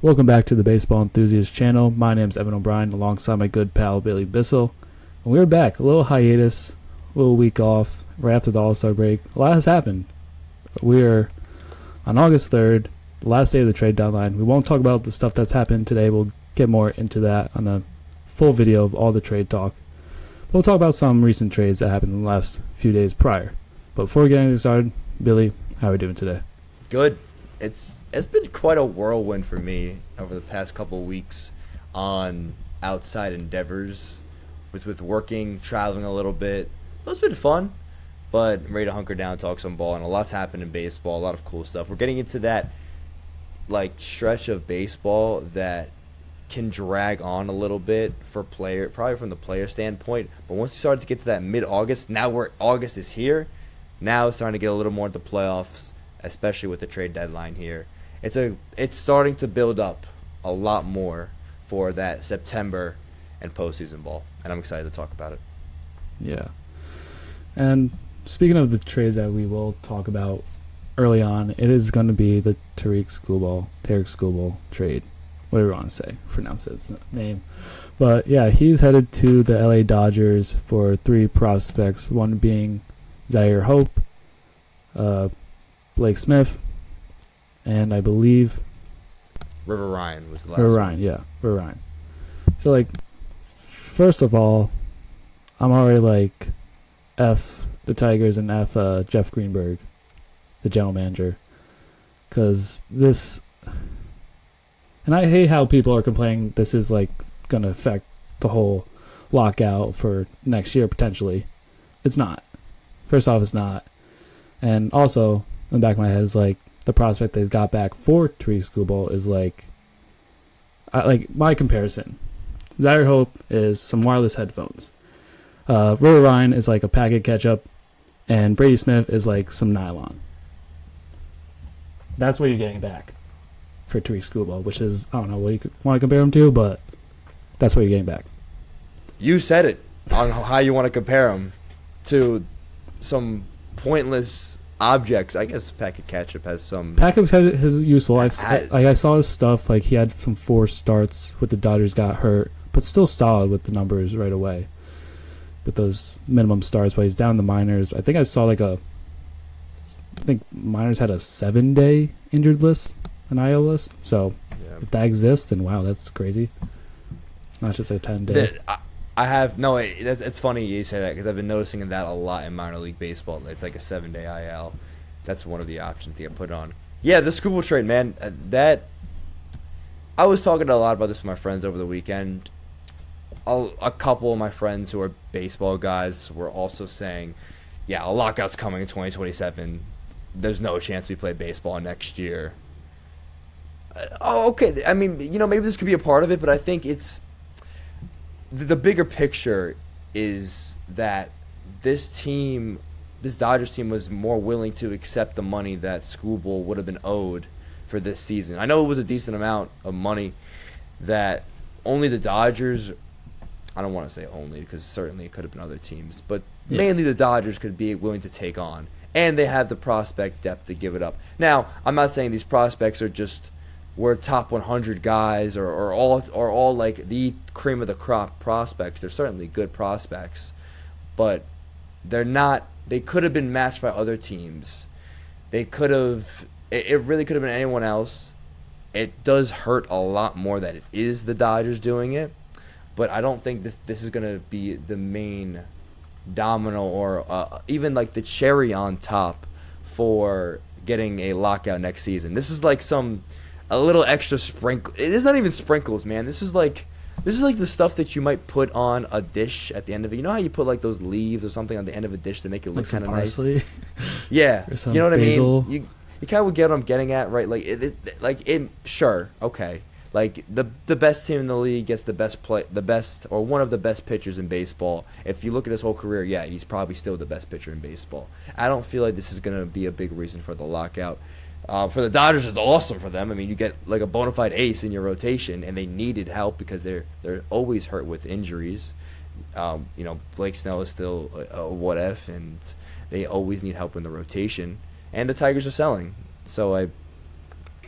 Welcome back to the Baseball Enthusiast channel. My name's Evan O'Brien alongside my good pal Billy Bissell. And we're back. A little hiatus, a little week off right after the All-Star break. A lot has happened. We're on August 3rd, the last day of the trade deadline. We won't talk about the stuff that's happened today. We'll get more into that on a full video of all the trade talk. We'll talk about some recent trades that happened in the last few days prior. But before getting started, Billy, how are we doing today? Good. It's been quite a whirlwind for me over the past couple of weeks on outside endeavors with working, traveling a little bit. It's been fun, but I'm ready to hunker down, talk some ball, and a lot's happened in baseball, a lot of cool stuff. We're getting into that stretch of baseball that can drag on a little bit for probably from the player standpoint, but once you start to get to that mid-August, August is here, now it's starting to get a little more into playoffs, especially with the trade deadline here. It's starting to build up a lot more for that September and postseason ball, and I'm excited to talk about it. Yeah. And speaking of the trades that we will talk about early on, it is going to be the Tarik Skubal trade, whatever you want to say, pronounce his name. But yeah, he's headed to the LA Dodgers for 3 prospects, one being Zaire Hope, Blake Smith, and I believe River Ryan was the last River one. Ryan, yeah, River Ryan. So first of all, I'm already F the Tigers and F Jeff Greenberg, the general manager, because this, and I hate how people are complaining this is going to affect the whole lockout for next year potentially. It's not. First off, it's not. And also, in the back of my head is the prospect they've got back for Tarik Skubal is my comparison. Zaire Hope is some wireless headphones. River Ryan is a packet ketchup, and Brady Smith is some nylon. That's what you're getting back for Tarik Skubal, which is, I don't know what you want to compare him to, but that's what you're getting back. You said it on how you want to compare him to some pointless objects. I guess packet ketchup has some. Packet ketchup is useful. I saw his stuff. He had some 4 starts with the Dodgers, got hurt, but still solid with the numbers right away with those minimum starts. But he's down in the minors. I think I saw I think minors had a 7-day injured list, an IL list. So if that exists, then wow, that's crazy. Not just a 10-day. It's funny you say that because I've been noticing that a lot in minor league baseball. It's a 7-day IL. That's one of the options to get put on. Yeah, the Skubal trade, man. I was talking a lot about this with my friends over the weekend. A couple of my friends who are baseball guys were also saying, yeah, a lockout's coming in 2027. There's no chance we play baseball next year. Okay. I mean, maybe this could be a part of it, but I think it's the bigger picture is that this Dodgers team was more willing to accept the money that Skubal would have been owed for this season. I know it was a decent amount of money that only the Dodgers, I don't want to say only because certainly it could have been other teams, but mainly the Dodgers could be willing to take on. And they have the prospect depth to give it up. Now, I'm not saying these prospects were top 100 guys or all the cream of the crop prospects. They're certainly good prospects, but they're not. They could have been matched by other teams. They could have. It really could have been anyone else. It does hurt a lot more that it is the Dodgers doing it, but I don't think this is going to be the main domino or even the cherry on top for getting a lockout next season. This is a little extra sprinkle. It is not even sprinkles, man. This is the stuff that you might put on a dish at the end of it. You know how you put those leaves or something on the end of a dish to make it look kind of nice? Yeah, you know what basil. I mean. You kind of get what I'm getting at, right? Sure, okay. The best team in the league gets the best or one of the best pitchers in baseball. If you look at his whole career, yeah, he's probably still the best pitcher in baseball. I don't feel like this is going to be a big reason for the lockout. For the Dodgers, it's awesome for them. I mean, you get a bona fide ace in your rotation, and they needed help because they're always hurt with injuries. Blake Snell is still a what if, and they always need help in the rotation. And the Tigers are selling, so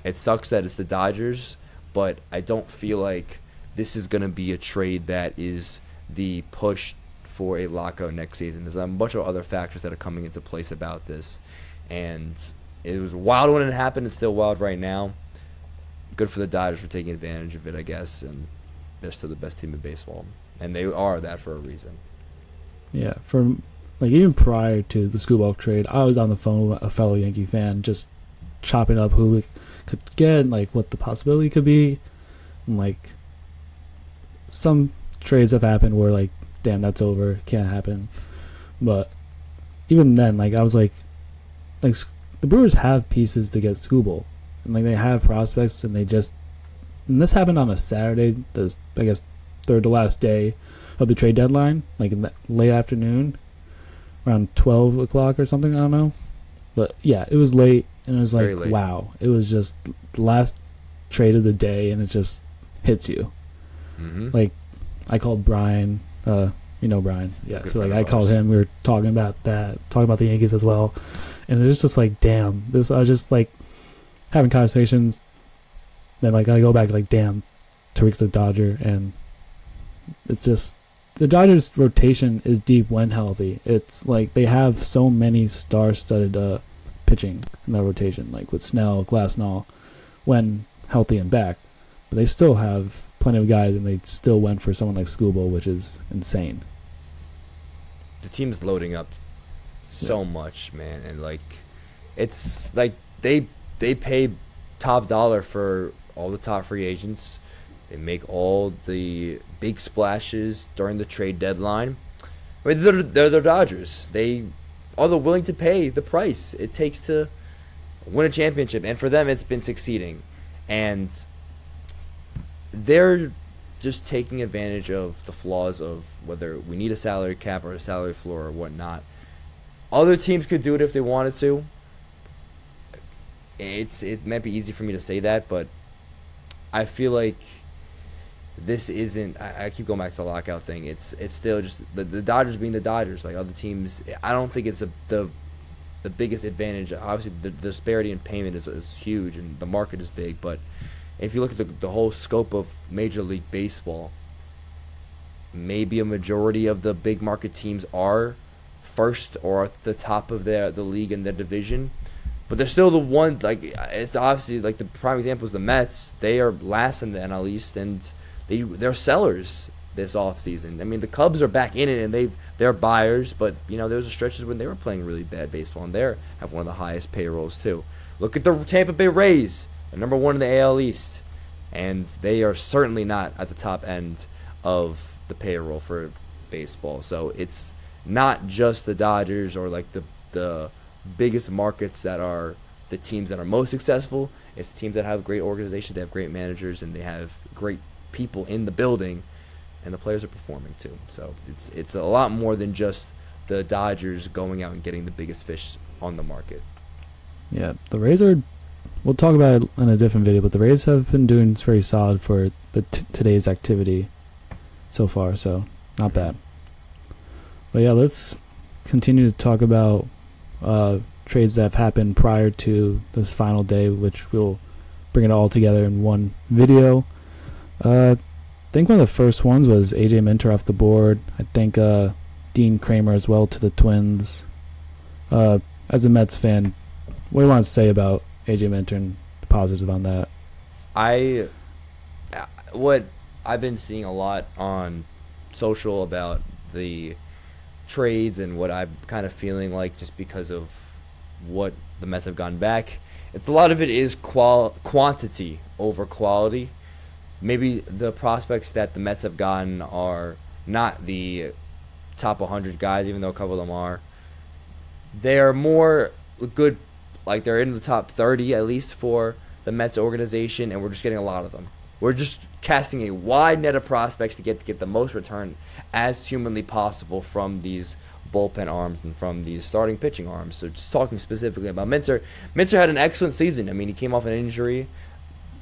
it sucks that it's the Dodgers, but I don't feel like this is going to be a trade that is the push for a lockout next season. There's a bunch of other factors that are coming into place about this, and it was wild when it happened. It's still wild right now. Good for the Dodgers for taking advantage of it, I guess, and they're still the best team in baseball, and they are that for a reason. Yeah, from like even prior to the Skubal trade, I was on the phone with a fellow Yankee fan, just chopping up who we could get, and, like what the possibility could be, and like some trades have happened where like, damn, that's over, can't happen. But even then, like I was like the Brewers have pieces to get Skubal, and like they have prospects, and this happened on a Saturday, I guess third to last day of the trade deadline, like in the late afternoon, around 12 o'clock or something, I don't know. But yeah, it was late, and it was like, wow, it was just the last trade of the day, and it just hits you. Mm-hmm. Like, I called Brian, you know Brian, yeah, Good so like friend I of called ours. him, we were talking about the Yankees as well, and it was just like, damn, I was just like having conversations, then like I go back like, damn, Tariq's a Dodger, and it's just, the Dodgers rotation is deep when healthy. It's like they have so many star-studded pitching in their rotation, like with Snell, Glasnow, when healthy and back. But they still have plenty of guys, and they still went for someone like Skubal, which is insane. The team's loading up so much, man, and like it's like they pay top dollar for all the top free agents. They make all the big splashes during the trade deadline. I mean, they're the Dodgers. They are willing to pay the price it takes to win a championship, and for them, it's been succeeding. And they're just taking advantage of the flaws of whether we need a salary cap or a salary floor or whatnot. Other teams could do it if they wanted to. It might be easy for me to say that, but I feel like this isn't. I keep going back to the lockout thing. It's still just the Dodgers being the Dodgers. Like other teams, I don't think it's the biggest advantage. Obviously, the disparity in payment is huge, and the market is big. But if you look at the whole scope of Major League Baseball, maybe a majority of the big market teams are first or at the top of the league in their division. But they're still the one, like, it's obviously, like, the prime example is the Mets. They are last in the NL East, and they're sellers this offseason. I mean, the Cubs are back in it, and they're buyers, but, you know, there was stretches when they were playing really bad baseball, and they have one of the highest payrolls, too. Look at the Tampa Bay Rays. They're number one in the AL East, and they are certainly not at the top end of the payroll for baseball. So it's not just the Dodgers or, like, the biggest markets that are the teams that are most successful. It's teams that have great organizations, they have great managers, and they have great people in the building, and the players are performing too. So it's a lot more than just the Dodgers going out and getting the biggest fish on the market. Yeah, the Rays are, we'll talk about it in a different video, but the Rays have been doing very solid for today's activity so far, so not bad. But yeah, let's continue to talk about trades that have happened prior to this final day, which we'll bring it all together in one video. I think one of the first ones was AJ Minter off the board. I think Dean Kramer as well to the Twins. As a Mets fan, what do you want to say about AJ Minter and the positive on that? What I've been seeing a lot on social about the trades and what I'm kind of feeling like just because of what the Mets have gone back. It's a lot of it is quantity over quality. Maybe the prospects that the Mets have gotten are not the top 100 guys, even though a couple of them are. They're more good, like they're in the top 30 at least for the Mets organization, and we're just getting a lot of them. We're just casting a wide net of prospects to get the most return as humanly possible from these bullpen arms and from these starting pitching arms. So just talking specifically about Minter. Minter had an excellent season. I mean, he came off an injury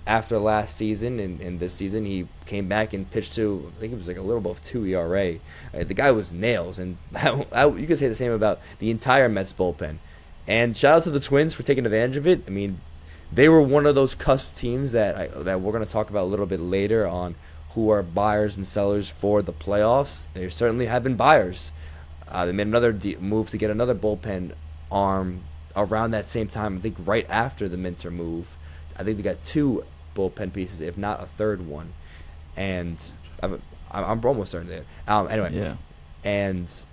after last season, and this season he came back and pitched to, I think it was like a little above 2 ERA. The guy was nails, and you could say the same about the entire Mets bullpen. And shout out to the Twins for taking advantage of it. I mean, they were one of those cusp teams that we're going to talk about a little bit later on who are buyers and sellers for the playoffs. They certainly have been buyers. They made another move to get another bullpen arm around that same time. I think right after the Minter move. I think they got 2 bullpen pieces, if not a third one. And I'm almost certain there. Anyway, Yeah. and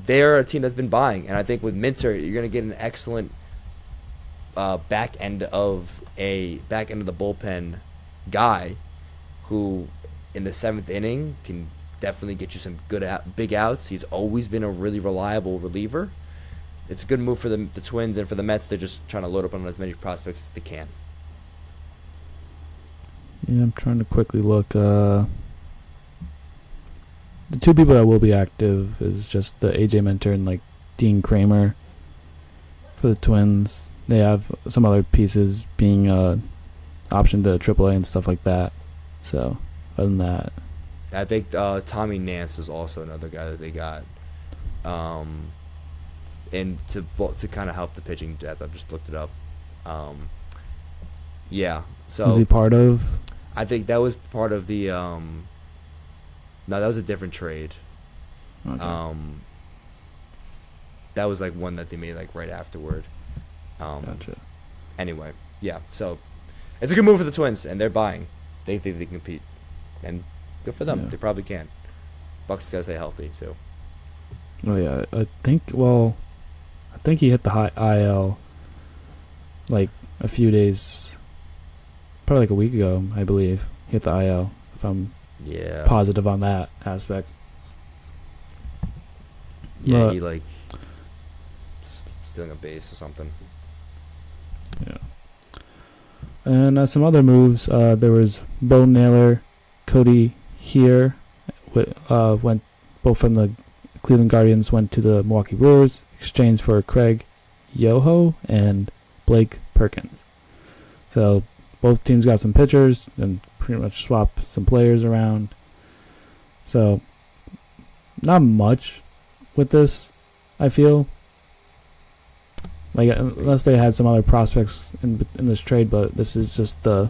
they're a team that's been buying. And I think with Minter, you're going to get an excellent back end of the bullpen guy who in the 7th inning can definitely get you some good big outs. He's always been a really reliable reliever. It's a good move for the Twins, and for the Mets, they're just trying to load up on as many prospects as they can. Yeah, I'm trying to quickly look. The 2 people that will be active is just the AJ Minter and like Dean Kramer for the Twins. They have some other pieces being optioned to AAA and stuff like that. So other than that, I think Tommy Nance is also another guy that they got, and to kind of help the pitching depth. I've just looked it up. Yeah. So is he part of? I think that was part of the. No, that was a different trade. Okay. That was like one that they made like right afterward. Gotcha. Anyway, yeah. So it's a good move for the Twins, and they're buying. They think they can compete, and good for them. Yeah. They probably can. Bucks gotta stay healthy too. Oh yeah, I think he hit the high IL like a few days, probably like a week ago, I believe. He hit the IL, if I'm positive on that aspect. Yeah, But, he like stealing a base or something. Yeah. And some other moves. There was Bo Naylor, Cody here, went both from the Cleveland Guardians, went to the Milwaukee Brewers, exchanged for Craig Yoho and Blake Perkins. So both teams got some pitchers and pretty much swapped some players around. So not much with this, I feel. Like unless they had some other prospects in this trade, but this is just the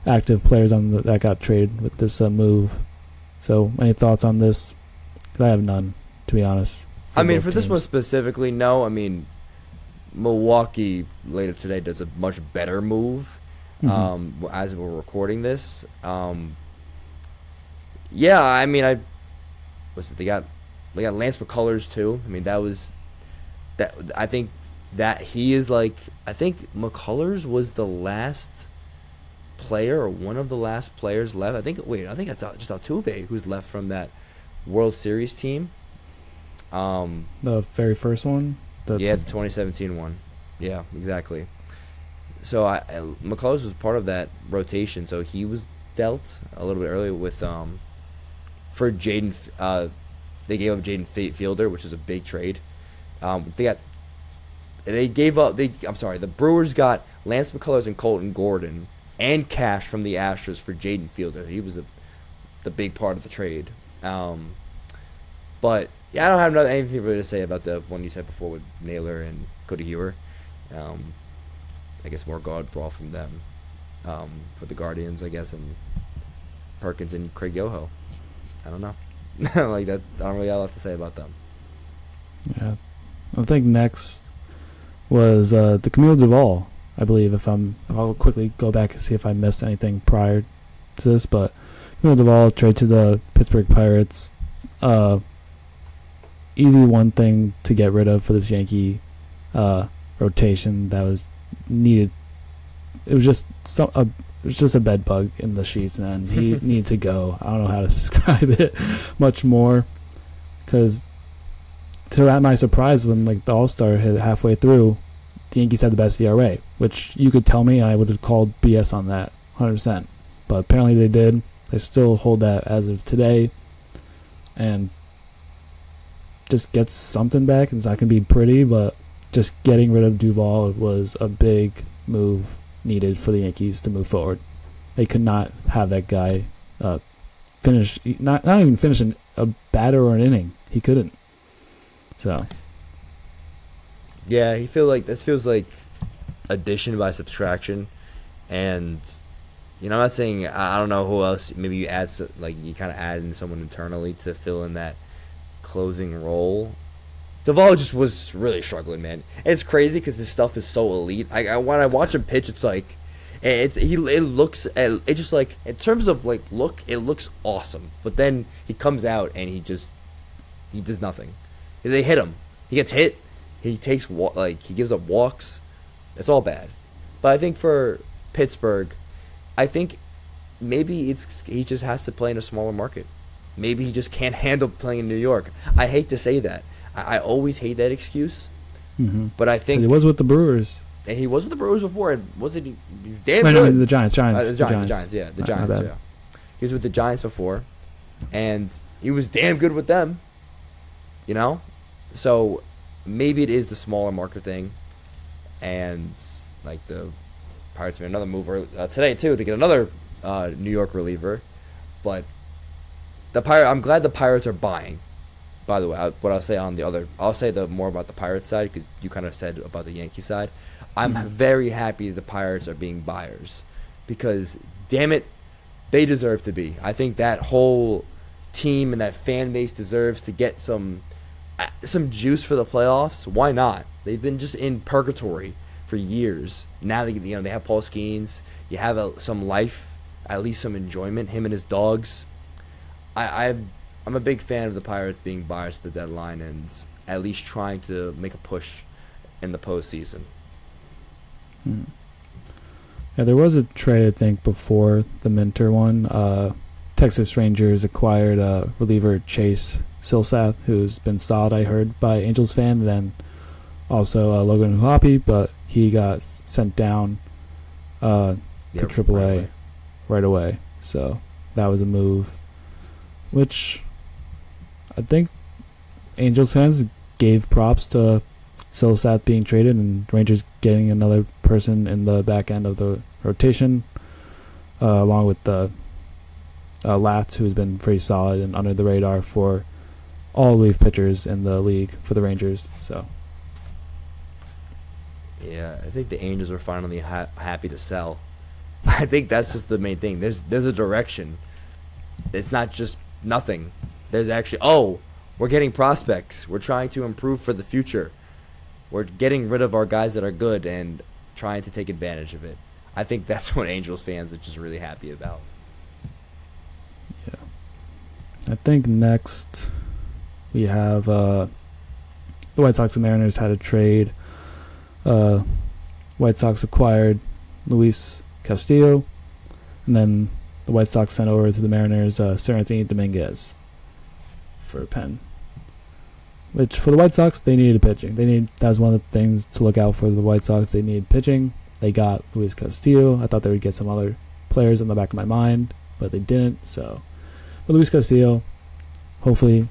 active players that got traded with this move. So, any thoughts on this? 'Cause I have none, to be honest. I mean, for this one specifically, no. I mean, Milwaukee later today does a much better move. As we're recording this, yeah. I mean, they got Lance McCullers too. I mean, that I think that he is like, I think McCullers was the last player or one of the last players left. I think that's just Altuve who's left from that World Series team. The very first one? The 2017 one. Yeah, exactly. So McCullers was part of that rotation, so he was dealt a little bit earlier with for Jaden. They gave up Jaden Fielder, which is a big trade. The Brewers got Lance McCullers and Colton Gordon and cash from the Astros for Jaden Fielder. He was the big part of the trade. But yeah, I don't have anything really to say about the one you said before with Naylor and Cody Hewer. I guess more God brawl from them for the Guardians, I guess, and Perkins and Craig Yoho. I don't know. Like that, I don't really have a lot to say about them. Yeah, I think next was the Camille Duvall. I believe I'll quickly go back and see if I missed anything prior to this, but Camille Duvall trade to the Pittsburgh Pirates. Easy one thing to get rid of for this Yankee rotation that was needed. It was just a bed bug in the sheets, and he needed to go. I don't know how to describe it much more, because to my surprise, when like the All-Star hit halfway through, the Yankees had the best ERA, which you could tell me, I would have called BS on that 100%. But apparently they did. They still hold that as of today, and just gets something back. It's not going to be pretty, but just getting rid of Duvall was a big move needed for the Yankees to move forward. They could not have that guy finish, not even finish a batter or an inning. He couldn't. So yeah, this feels like addition by subtraction, and I'm not saying I don't know who else. Maybe you you kind of add in someone internally to fill in that closing role. Duvall just was really struggling, man. And it's crazy because his stuff is so elite. When I watch him pitch, it's like it just like in terms of like look, it looks awesome. But then he comes out and he does nothing. They hit him. He gets hit. He gives up walks. It's all bad. But I think for Pittsburgh, I think maybe he just has to play in a smaller market. Maybe he just can't handle playing in New York. I hate to say that. I always hate that excuse. Mm-hmm. But I think he was with the Brewers. And he was with the Brewers before, and wasn't he was damn Wait, good? No, the Giants. The Giants, yeah. He was with the Giants before, and he was damn good with them. So maybe it is the smaller market thing, and like the Pirates made another move today too to get another New York reliever, but I'm glad the Pirates are buying. By the way, I'll say more about the Pirates side because you kind of said about the Yankee side. I'm very happy the Pirates are being buyers because, damn it, they deserve to be. I think that whole team and that fan base deserves to get some juice for the playoffs. Why not? They've been just in purgatory for years. Now they have Paul Skeens. You have some life, at least some enjoyment. Him and his dogs. I'm a big fan of the Pirates being buyers at the deadline and at least trying to make a push in the postseason. Yeah, there was a trade, I think, before the Minter one. Texas Rangers acquired reliever Chase Silseth, who's been solid, I heard, by Angels fan. Then also Logan Huapi, but he got sent down to AAA right away. So that was a move, which I think Angels fans gave props to Silseth being traded and Rangers getting another person in the back end of the rotation, along with the Latz, who's been pretty solid and under the radar for all relief pitchers in the league for the Rangers. So, yeah, I think the Angels are finally happy to sell. I think that's just the main thing. There's a direction. It's not just nothing. There's actually, we're getting prospects. We're trying to improve for the future. We're getting rid of our guys that are good and trying to take advantage of it. I think that's what Angels fans are just really happy about. Yeah. I think next we have the White Sox and Mariners had a trade. White Sox acquired Luis Castillo, and then the White Sox sent over to the Mariners Sir Anthony Dominguez for a pen. Which, for the White Sox, they needed pitching. That was one of the things to look out for the White Sox. They needed pitching. They got Luis Castillo. I thought they would get some other players in the back of my mind, but they didn't. But Luis Castillo, hopefully,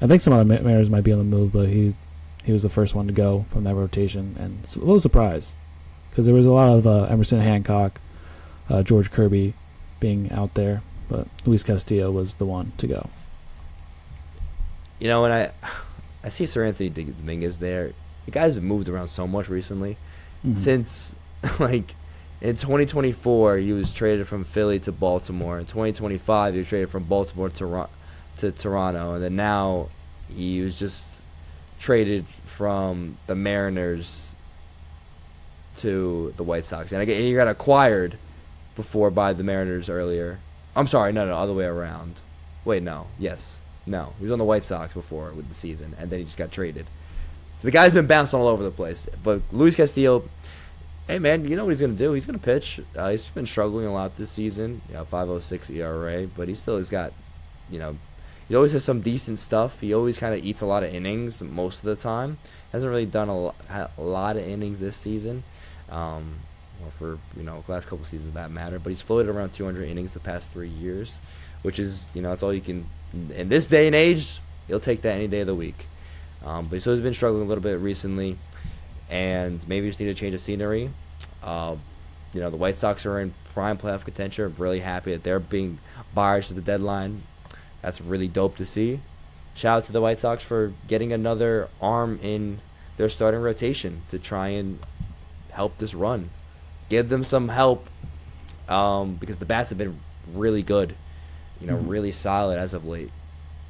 I think some other Mariners might be on the move, but he was the first one to go from that rotation, and it's a little surprised because there was a lot of Emerson Hancock, George Kirby being out there, but Luis Castillo was the one to go. When I see Sir Anthony Dominguez there, the guy's been moved around so much recently. Since, in 2024, he was traded from Philly to Baltimore. In 2025, he was traded from Baltimore to Toronto. And then now he was just traded from the Mariners to the White Sox. And he got acquired before by the Mariners earlier. I'm sorry, no, other way around. Wait, no, yes. No, he was on the White Sox before with the season, and then he just got traded. So the guy's been bouncing all over the place. But Luis Castillo, hey, man, you know what he's going to do? He's going to pitch. He's been struggling a lot this season, 5.06 ERA, but he still has got, he always has some decent stuff. He always kind of eats a lot of innings most of the time. Hasn't really done a lot of innings this season. For, the last couple seasons that matter. But he's floated around 200 innings the past 3 years, which is, that's all you can. In this day and age, he'll take that any day of the week. But he's been struggling a little bit recently, and maybe just need a change of scenery. The White Sox are in prime playoff contention. I'm really happy that they're being buyers at the deadline. That's really dope to see. Shout out to the White Sox for getting another arm in their starting rotation to try and help this run. Give them some help, because the bats have been really good, really solid as of late.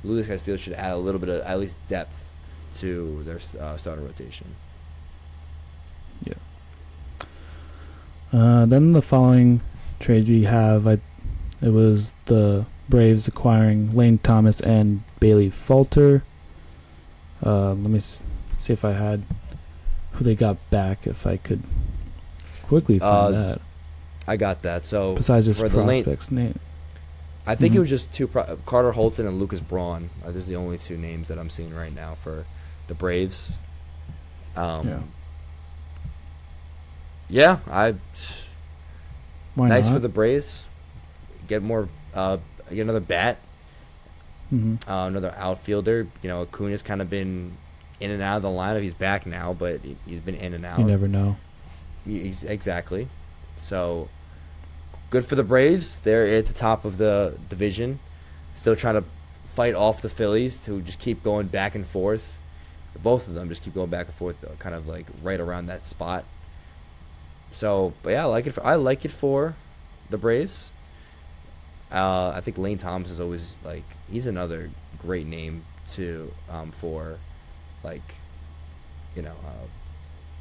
Luis Castillo should add a little bit of at least depth to their starting rotation. Yeah. Then the following trade we have, it was the Braves acquiring Lane Thomas and Bailey Falter. Let me see if I had who they got back, if I could quickly find that. I got that. So besides just for prospects' name. I think it was just two Carter Holton and Lucas Braun. Those are the only two names that I'm seeing right now for the Braves. Yeah, Why nice not? for the Braves. Get more, get another bat, another outfielder. Acuna's kind of been in and out of the lineup. He's back now, but he's been in and out. You never know. Exactly. So good for the Braves. They're at the top of the division, still trying to fight off the Phillies, who just keep going back and forth. Both of them just keep going back and forth, kind of like right around that spot. So, but yeah, I like it for the Braves. I think Lane Thomas is always he's another great name to for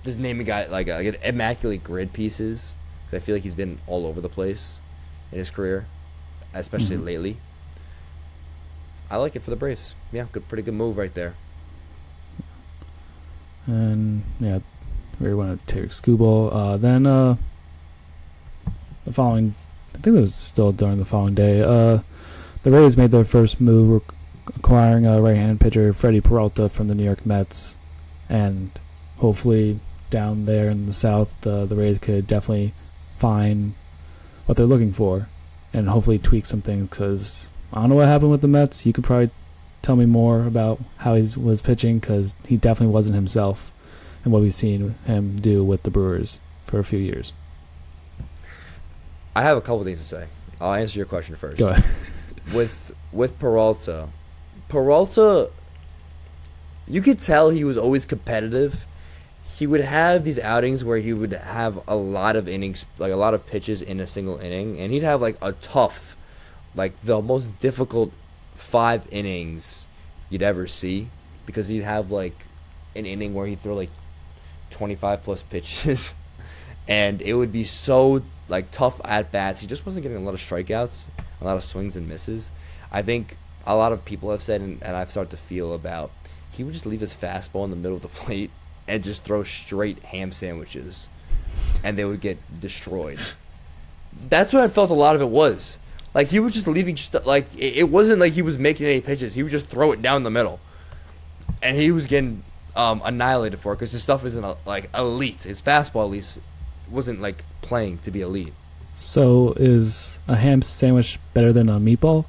just name a guy like immaculate grid pieces. I feel like he's been all over the place in his career, especially lately. I like it for the Braves. Yeah, pretty good move right there. And yeah, we want to take Skubal. Then the following, I think it was still during the following day. The Rays made their first move, acquiring a right-handed pitcher, Freddie Peralta, from the New York Mets, and hopefully down there in the South, the Rays could definitely find what they're looking for, and hopefully tweak some things. Because I don't know what happened with the Mets. You could probably tell me more about how he was pitching, because he definitely wasn't himself, and what we've seen him do with the Brewers for a few years. I have a couple things to say. I'll answer your question first. Go ahead. With Peralta, you could tell he was always competitive. He would have these outings where he would have a lot of innings, like a lot of pitches in a single inning, and he'd have a tough, the most difficult 5 innings you'd ever see, because he'd have an inning where he'd throw 25 plus pitches, and it would be so tough at bats. He just wasn't getting a lot of strikeouts, a lot of swings and misses. I think a lot of people have said, and I've started to feel about, he would just leave his fastball in the middle of the plate and just throw straight ham sandwiches, and they would get destroyed. That's what I felt a lot of it was. He was just leaving, it wasn't like he was making any pitches. He would just throw it down the middle, and he was getting annihilated for it, because his stuff isn't elite. His fastball, at least, wasn't playing to be elite. So is a ham sandwich better than a meatball?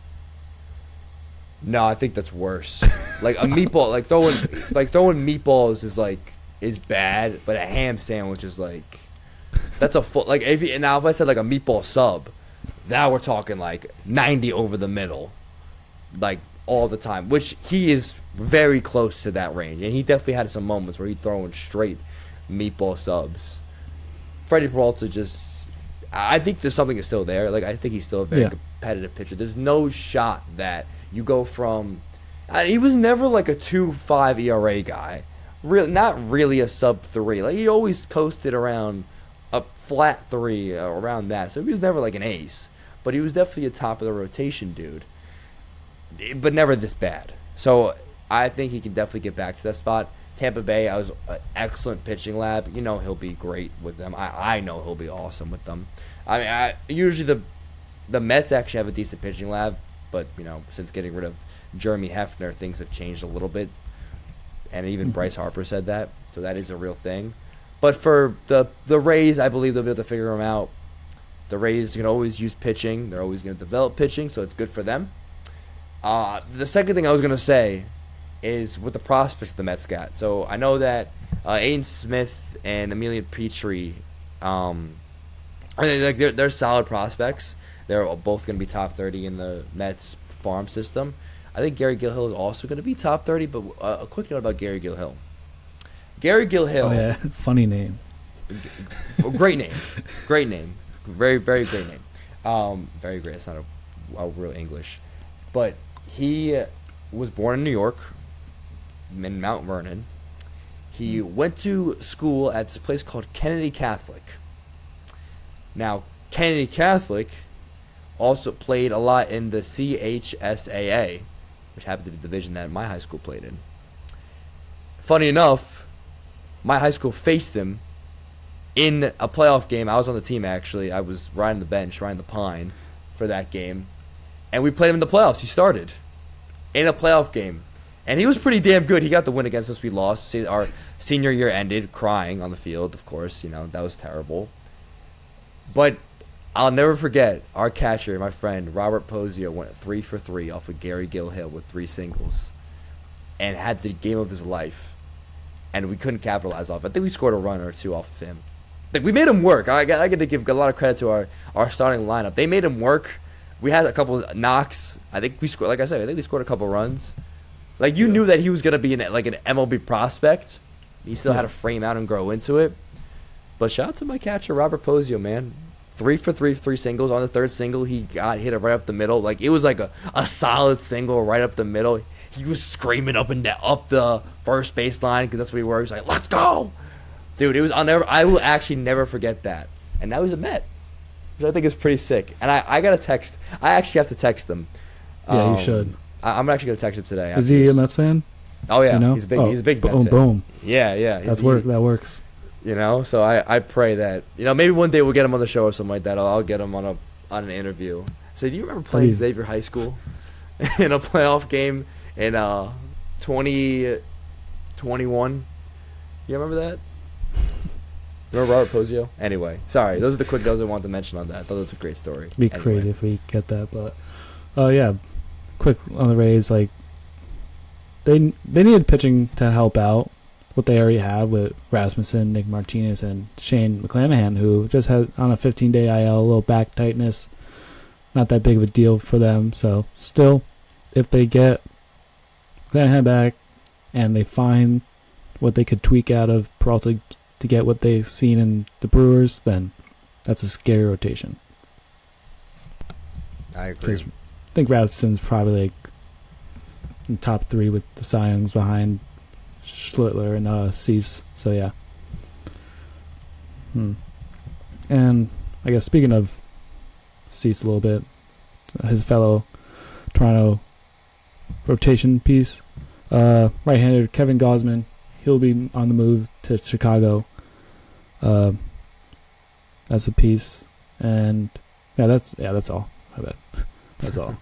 No, I think that's worse. A meatball, throwing meatballs is bad, but a ham sandwich is that's a full if I said a meatball sub, now we're talking 90 over the middle, all the time, which he is very close to that range, and he definitely had some moments where he's throwing straight meatball subs. Freddie Peralta I think there's something is still there. I think he's still a very competitive pitcher. There's no shot that you go from. He was never a 2.5 ERA guy. Not really a sub 3. He always coasted around a flat 3, around that. So he was never an ace, but he was definitely a top of the rotation dude. But never this bad. So I think he can definitely get back to that spot. Tampa Bay, I was an excellent pitching lab. He'll be great with them. I know he'll be awesome with them. Usually the Mets actually have a decent pitching lab, but since getting rid of Jeremy Hefner, things have changed a little bit, and even Bryce Harper said that, so that is a real thing. But for the Rays, I believe they'll be able to figure them out. The Rays can always use pitching. They're always going to develop pitching, so it's good for them. The second thing I was going to say is with the prospects the Mets got. So I know that Aiden Smith and Emilio Petrie, they're solid prospects. They're both going to be top 30 in the Mets farm system. I think Gary Gilhill is also going to be top 30, but a quick note about Gary Gilhill. Gary Gilhill. Oh, yeah. Funny name. Great name. Great name. Very, very great name. Very great. It's not a real English. But he was born in New York, in Mount Vernon. He went to school at this place called Kennedy Catholic. Now, Kennedy Catholic also played a lot in the CHSAA, which happened to be the division that my high school played in. Funny enough, my high school faced him in a playoff game. I was on the team, actually. I was riding the bench, riding the pine for that game. And we played him in the playoffs. He started in a playoff game. And he was pretty damn good. He got the win against us. We lost. Our senior year ended crying on the field, of course. That was terrible. But I'll never forget our catcher, my friend, Robert Posio, went 3 for 3 off of Gary Gilhill with 3 singles and had the game of his life. And we couldn't capitalize off it. I think we scored a run or two off of him. We made him work. I got to give a lot of credit to our starting lineup. They made him work. We had a couple of knocks. I think we scored, like I said, we scored a couple runs. You knew that he was going to be an MLB prospect. He still had to frame out and grow into it. But shout out to my catcher, Robert Posio, man. 3 for 3, 3 singles. On the third single, he got hit right up the middle. It was like a solid single right up the middle. He was screaming up the first baseline because that's what he was. He was like, "Let's go!" Dude, I will actually never forget that. And now he's a Met, which I think is pretty sick. And I got a text. I actually have to text him. Yeah, you should. I'm actually gonna text him today. Is he a Mets fan? Oh yeah, he's a big. He's a big Mets fan. Boom. Yeah. That works. So I pray that maybe one day we'll get him on the show or something like that. I'll get him on an interview. So do you remember playing Xavier High School in a playoff game in 2021? You remember that? Remember Robert Posio? Anyway, sorry. Those are the quick notes I wanted to mention on that. I thought that was a great story. It'd be crazy if we get that, but yeah. Quick on the Rays, they needed pitching to help out what they already have with Rasmussen, Nick Martinez, and Shane McClanahan, who just had on a 15-day IL, a little back tightness. Not that big of a deal for them. So still, if they get McClanahan back and they find what they could tweak out of Peralta to get what they've seen in the Brewers, then that's a scary rotation. I agree. I think Rasmussen's probably in top 3 with the Cy Youngs behind Schlittler and Cease. So yeah. And I guess speaking of Cease a little bit, his fellow Toronto rotation piece, right-hander Kevin Gausman, he'll be on the move to Chicago. That's a piece, and that's all. I bet. That's all.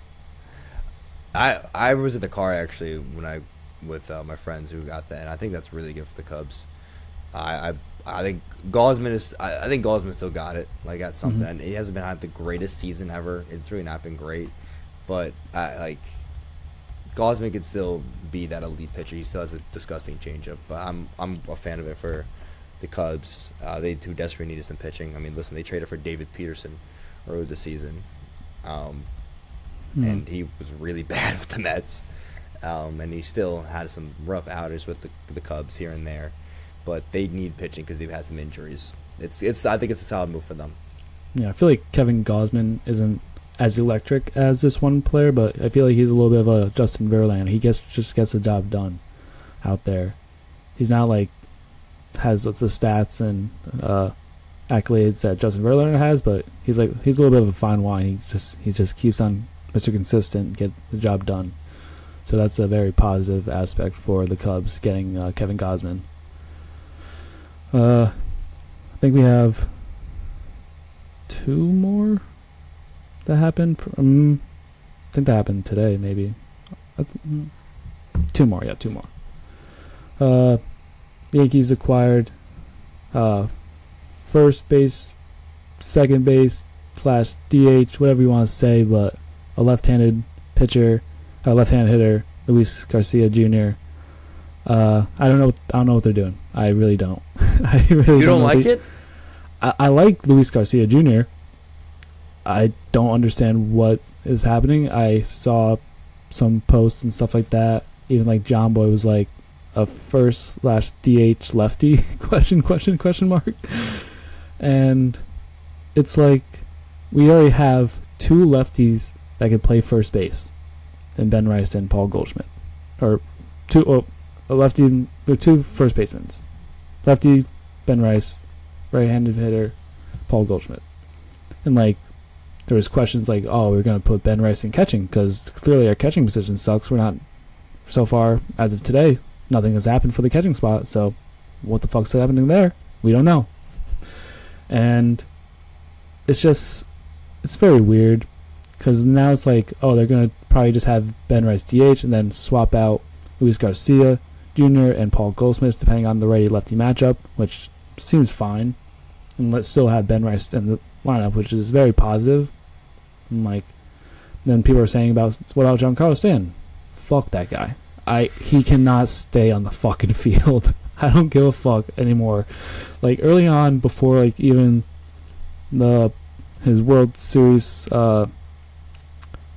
I was in the car actually with my friends who got that, and I think that's really good for the Cubs. I think Gausman still got it. That's something. And he hasn't been had the greatest season ever. It's really not been great, but Gausman could still be that elite pitcher. He still has a disgusting changeup, but I'm a fan of it for the Cubs. They too desperately needed some pitching. I mean, listen, they traded for David Peterson earlier this season. And he was really bad with the Mets, and he still had some rough outings with the Cubs here and there, but they need pitching because they've had some injuries. I think it's a solid move for them. Yeah, I feel like Kevin Gausman isn't as electric as this one player, but I feel like he's a little bit of a Justin Verlander. He just gets the job done out there. He's not has the stats and accolades that Justin Verlander has, but he's a little bit of a fine wine. He just keeps on Mr. Consistent, get the job done. So that's a very positive aspect for the Cubs getting Kevin Gausman. I think we have 2 more that happened. I think that happened today, maybe. 2 more, yeah, 2 more. Yankees acquired first base, second base / DH, whatever you want to say, but a left-handed hitter, Luis Garcia Jr. I don't know what they're doing. I really don't. You don't like it? I like Luis Garcia Jr. I don't understand what is happening. I saw some posts and stuff like that. Even John Boy was a first/DH lefty question mark. And it's like we already have two lefties that could play first base, and Ben Rice and Paul Goldschmidt, or a lefty with two first basemen, lefty Ben Rice, right-handed hitter Paul Goldschmidt, and like there was questions like, oh, we're gonna put Ben Rice in catching because clearly our catching position sucks. We're not so far as of today. Nothing has happened for the catching spot, so what the fuck's happening there? We don't know. And it's very weird because now it's like, oh, they're going to probably just have Ben Rice DH and then swap out Luis Garcia Jr. and Paul Goldsmith depending on the righty-lefty matchup, which seems fine. And let's still have Ben Rice in the lineup, which is very positive. And like, then people are saying what about Giancarlo Stanton? Fuck that guy. He cannot stay on the fucking field. I don't give a fuck anymore. Like early on, before like even his World Series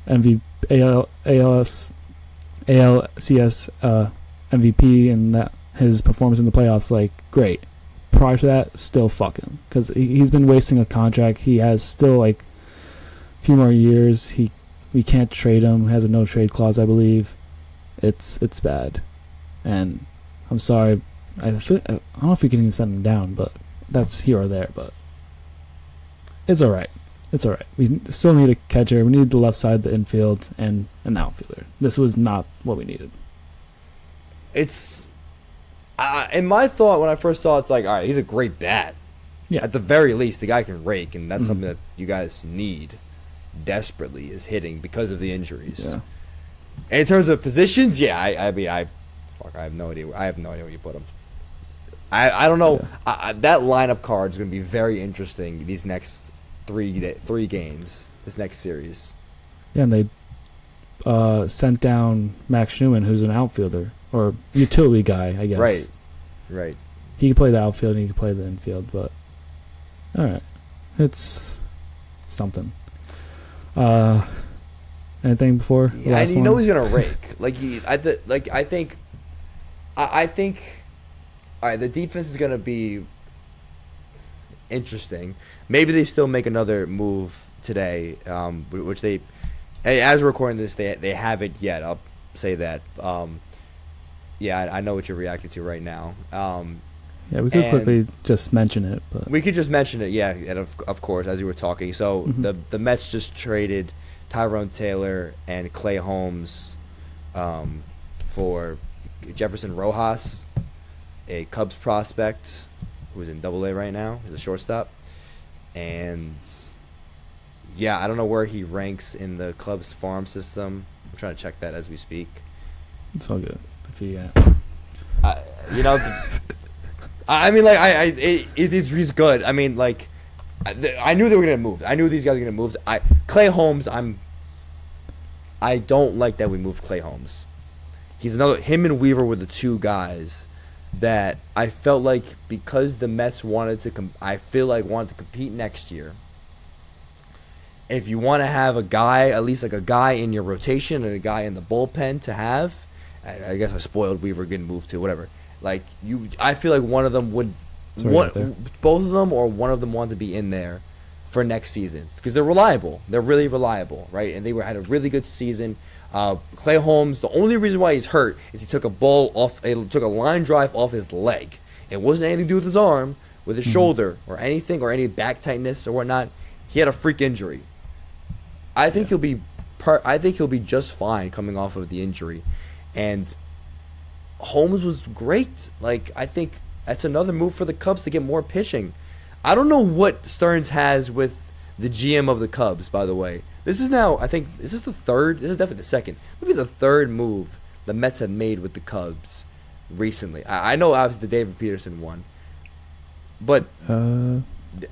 MVP, ALCS MVP, and that his performance in the playoffs, like great. Prior to that, still fucking, because he's been wasting a contract. He has still like a few more years. We can't trade him. He has a no trade clause, I believe. It's bad, and I'm sorry. I don't know if we can even send him down, but that's here or there. But it's all right. It's all right. We still need a catcher. We need the left side, the infield, and an outfielder. This was not what we needed. It's in my thought when I first saw it, it's like, all right, he's a great bat. Yeah. At the very least, the guy can rake, and that's something that you guys need desperately is hitting because of the injuries. Yeah. And in terms of positions, yeah, I have no idea. I have no idea where you put him. I don't know. Yeah. That lineup card is going to be very interesting these next three games, this next series. Yeah, and they sent down Max Schumann, who's an outfielder or utility guy, I guess. Right. He can play the outfield and he can play the infield, but all right, it's something. Anything before? Yeah, and you know he's gonna rake. I think. All right, the defense is gonna be interesting. Maybe they still make another move today, which they, as we're recording this, they haven't yet. I'll say that. Yeah, I know what you're reacting to right now. Yeah, we could quickly just mention it, but we could just mention it. Yeah, and of course, as you were talking. So the Mets just traded Tyrone Taylor and Clay Holmes for Jefferson Rojas, a Cubs prospect who's in Double-A right now. He's a shortstop, and yeah, I don't know where he ranks in the Cubs farm system. I'm trying to check that as we speak. It's all good. If you I mean, like, he's good. I mean, like, I knew they were gonna move. I knew these guys were gonna move. Clay Holmes, I don't like that we moved Clay Holmes. Him and Weaver were the two guys that I felt like because the Mets wanted to compete next year. If you want to have a guy, at least like a guy in your rotation and a guy in the bullpen to have, I guess I spoiled Weaver getting moved to whatever. Like I feel like one of them would, both of them or one of them want to be in there for next season because they're reliable. They're really reliable, right? And they had a really good season. Clay Holmes, the only reason why he's hurt is he took took a line drive off his leg. It wasn't anything to do with his arm, with his shoulder, or anything, or any back tightness or whatnot. He had a freak injury. I think he'll be just fine coming off of the injury, and Holmes was great. Like I think that's another move for the Cubs to get more pitching. I don't know what Stearns has with the GM of the Cubs, by the way. This is now, I think, is this the third? This is definitely the second. Maybe the third move the Mets have made with the Cubs recently. I know obviously the David Peterson one, but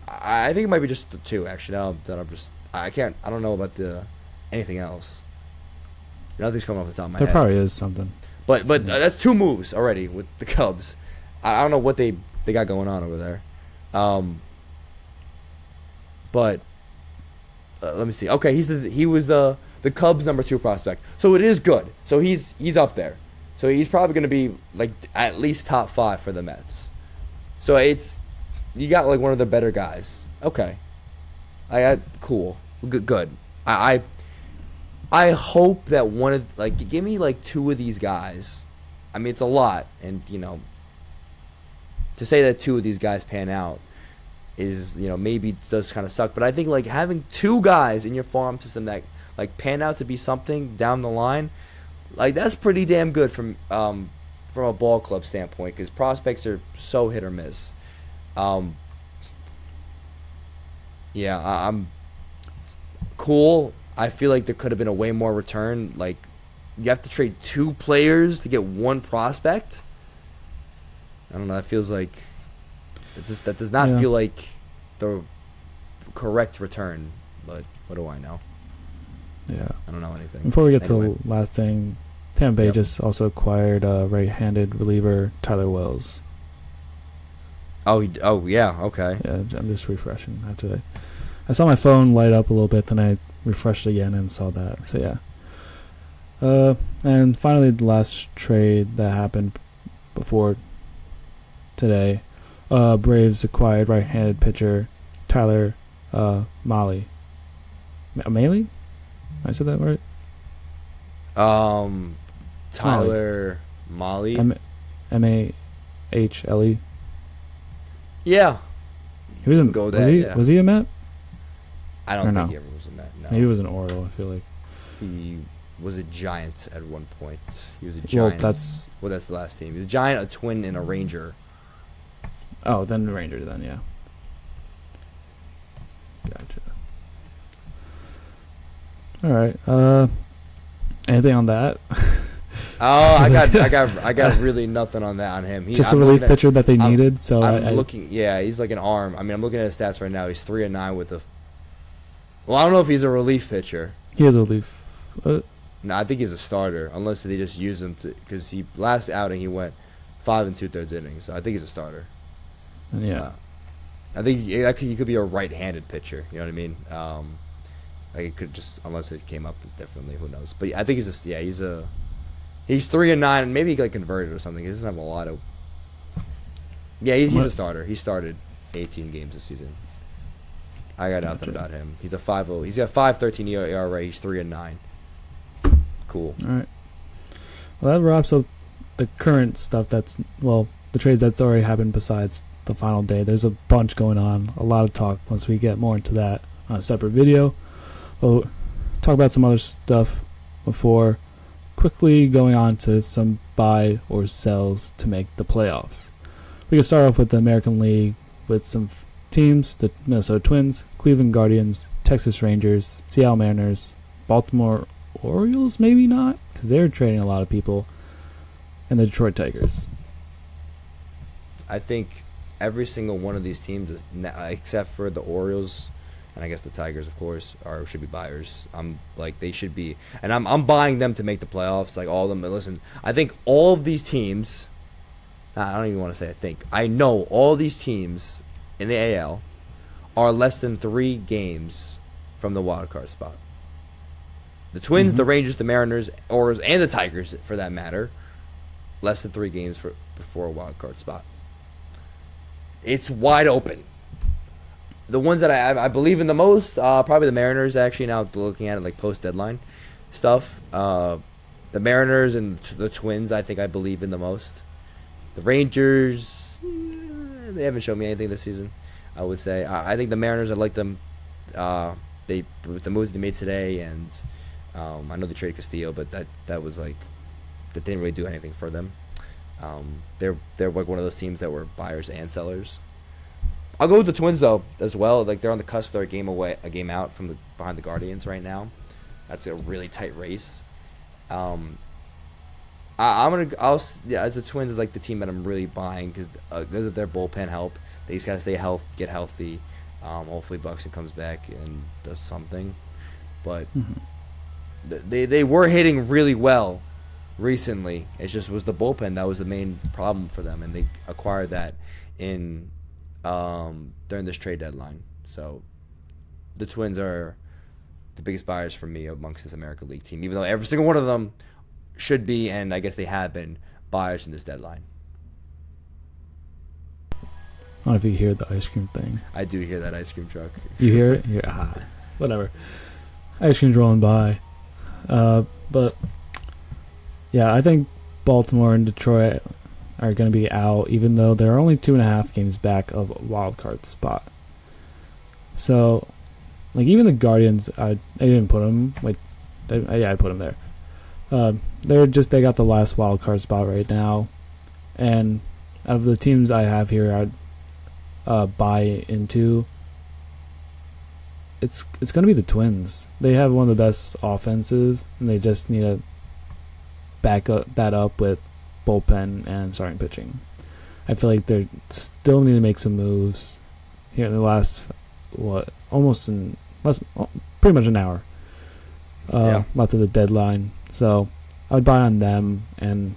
I think it might be just the two, actually. Now that I don't know about anything else. Nothing's coming off the top of my head. There probably is something. But that's two moves already with the Cubs. I don't know what they got going on over there. But let me see. Okay, he was the Cubs' number 2 prospect. So it is good. So he's up there. So he's probably going to be like at least top 5 for the Mets. So you got like one of the better guys. Okay, cool, good. I hope that one of give me like 2 of these guys. I mean, it's a lot, and to say that 2 of these guys pan out is maybe does kind of suck. But I think like having 2 guys in your farm system that like pan out to be something down the line, like that's pretty damn good from a ball club standpoint, because prospects are so hit or miss. I'm cool. I feel like there could have been a way more return. Like, you have to trade 2 players to get 1 prospect. I don't know. That feels like that does not feel like the correct return. But what do I know? Yeah, I don't know anything. Before we get to the last thing, Tampa Bay just also acquired right-handed reliever Tyler Wells. Oh yeah, okay. Yeah, I'm just refreshing that today. I saw my phone light up a little bit, then I refreshed again and saw that. So yeah. And finally, the last trade that happened before today, Braves acquired right-handed pitcher Tyler Mahle. Mahle? I said that right? Tyler Mahle. Mahle. Yeah. He was Go that, yeah. Was he a Met? I don't think he ever was a Met. No. Maybe he was an Oriole, I feel like. He was a Giant at one point. He was a Giant. That's the last team. He was a Giant, a Twin, and a Ranger. Oh, then the Ranger, then, yeah. Gotcha. All right. Anything on that? Oh, I got really nothing on that on him. Just a relief pitcher that they needed. So I'm looking. Yeah, he's like an arm. I mean, I'm looking at his stats right now. He's 3-9 with a. Well, I don't know if he's a relief pitcher. He is a relief. No, I think he's a starter, unless they just use him to, because last outing he went 5 2/3 innings. So I think he's a starter. And yeah, I think he could be a right-handed pitcher. You know what I mean? Like it could just, unless it came up differently, who knows? But I think he's 3-9, and maybe he got converted or something. He doesn't have a lot of. Yeah, he's a starter. He started 18 games this season. I got nothing about him. He's a 5.0. He's got 5.13 ERA. He's 3-9. Cool. All right. Well, that wraps up the current stuff. The trades that's already happened besides the final day. There's a bunch going on. A lot of talk once we get more into that on a separate video. We'll talk about some other stuff before quickly going on to some buy or sells to make the playoffs. We can start off with the American League with some teams: the Minnesota Twins, Cleveland Guardians, Texas Rangers, Seattle Mariners, Baltimore Orioles, maybe not, because they're trading a lot of people, and the Detroit Tigers. I think every single one of these teams, except for the Orioles, and I guess the Tigers, of course, should be buyers. They should be, and I'm buying them to make the playoffs. Like all of them. Listen, I think all of these teams. I don't even want to say I think. I know all these teams in the AL are less than 3 games from the wild card spot. The Twins, the Rangers, the Mariners, Orioles, and the Tigers, for that matter, less than 3 games before a wild card spot. It's wide open. The ones that I believe in the most, probably the Mariners, actually, now looking at it like post-deadline stuff. The Mariners and the Twins, I think I believe in the most. The Rangers, they haven't shown me anything this season, I would say. I think the Mariners, I like them. With the moves they made today, and I know they traded Castillo, but that was like, that didn't really do anything for them. They're like one of those teams that were buyers and sellers. I'll go with the Twins though as well. Like they're on the cusp. They're a game out from behind the Guardians right now. That's a really tight race. As the Twins is like the team that I'm really buying because of their bullpen help. They just gotta get healthy. Hopefully Buxton comes back and does something. But they were hitting really well recently. It just was the bullpen that was the main problem for them, and they acquired that in during this trade deadline. So the Twins are the biggest buyers for me amongst this American League team, even though every single one of them should be, and I guess they have been, buyers in this deadline. I don't know if you hear the ice cream thing. I do hear that ice cream truck. You hear it? Whatever. Ice cream's rolling by. But yeah, I think Baltimore and Detroit are going to be out, even though they're only 2.5 games back of a wild card spot. So, like, even the Guardians, I didn't put them. I put them there. They got the last wild card spot right now, and out of the teams I have here, I'd buy into. It's going to be the Twins. They have one of the best offenses, and they just need to back that up with bullpen and starting pitching. I feel like they still need to make some moves here in the last pretty much an hour left of the deadline. So I'd buy on them, and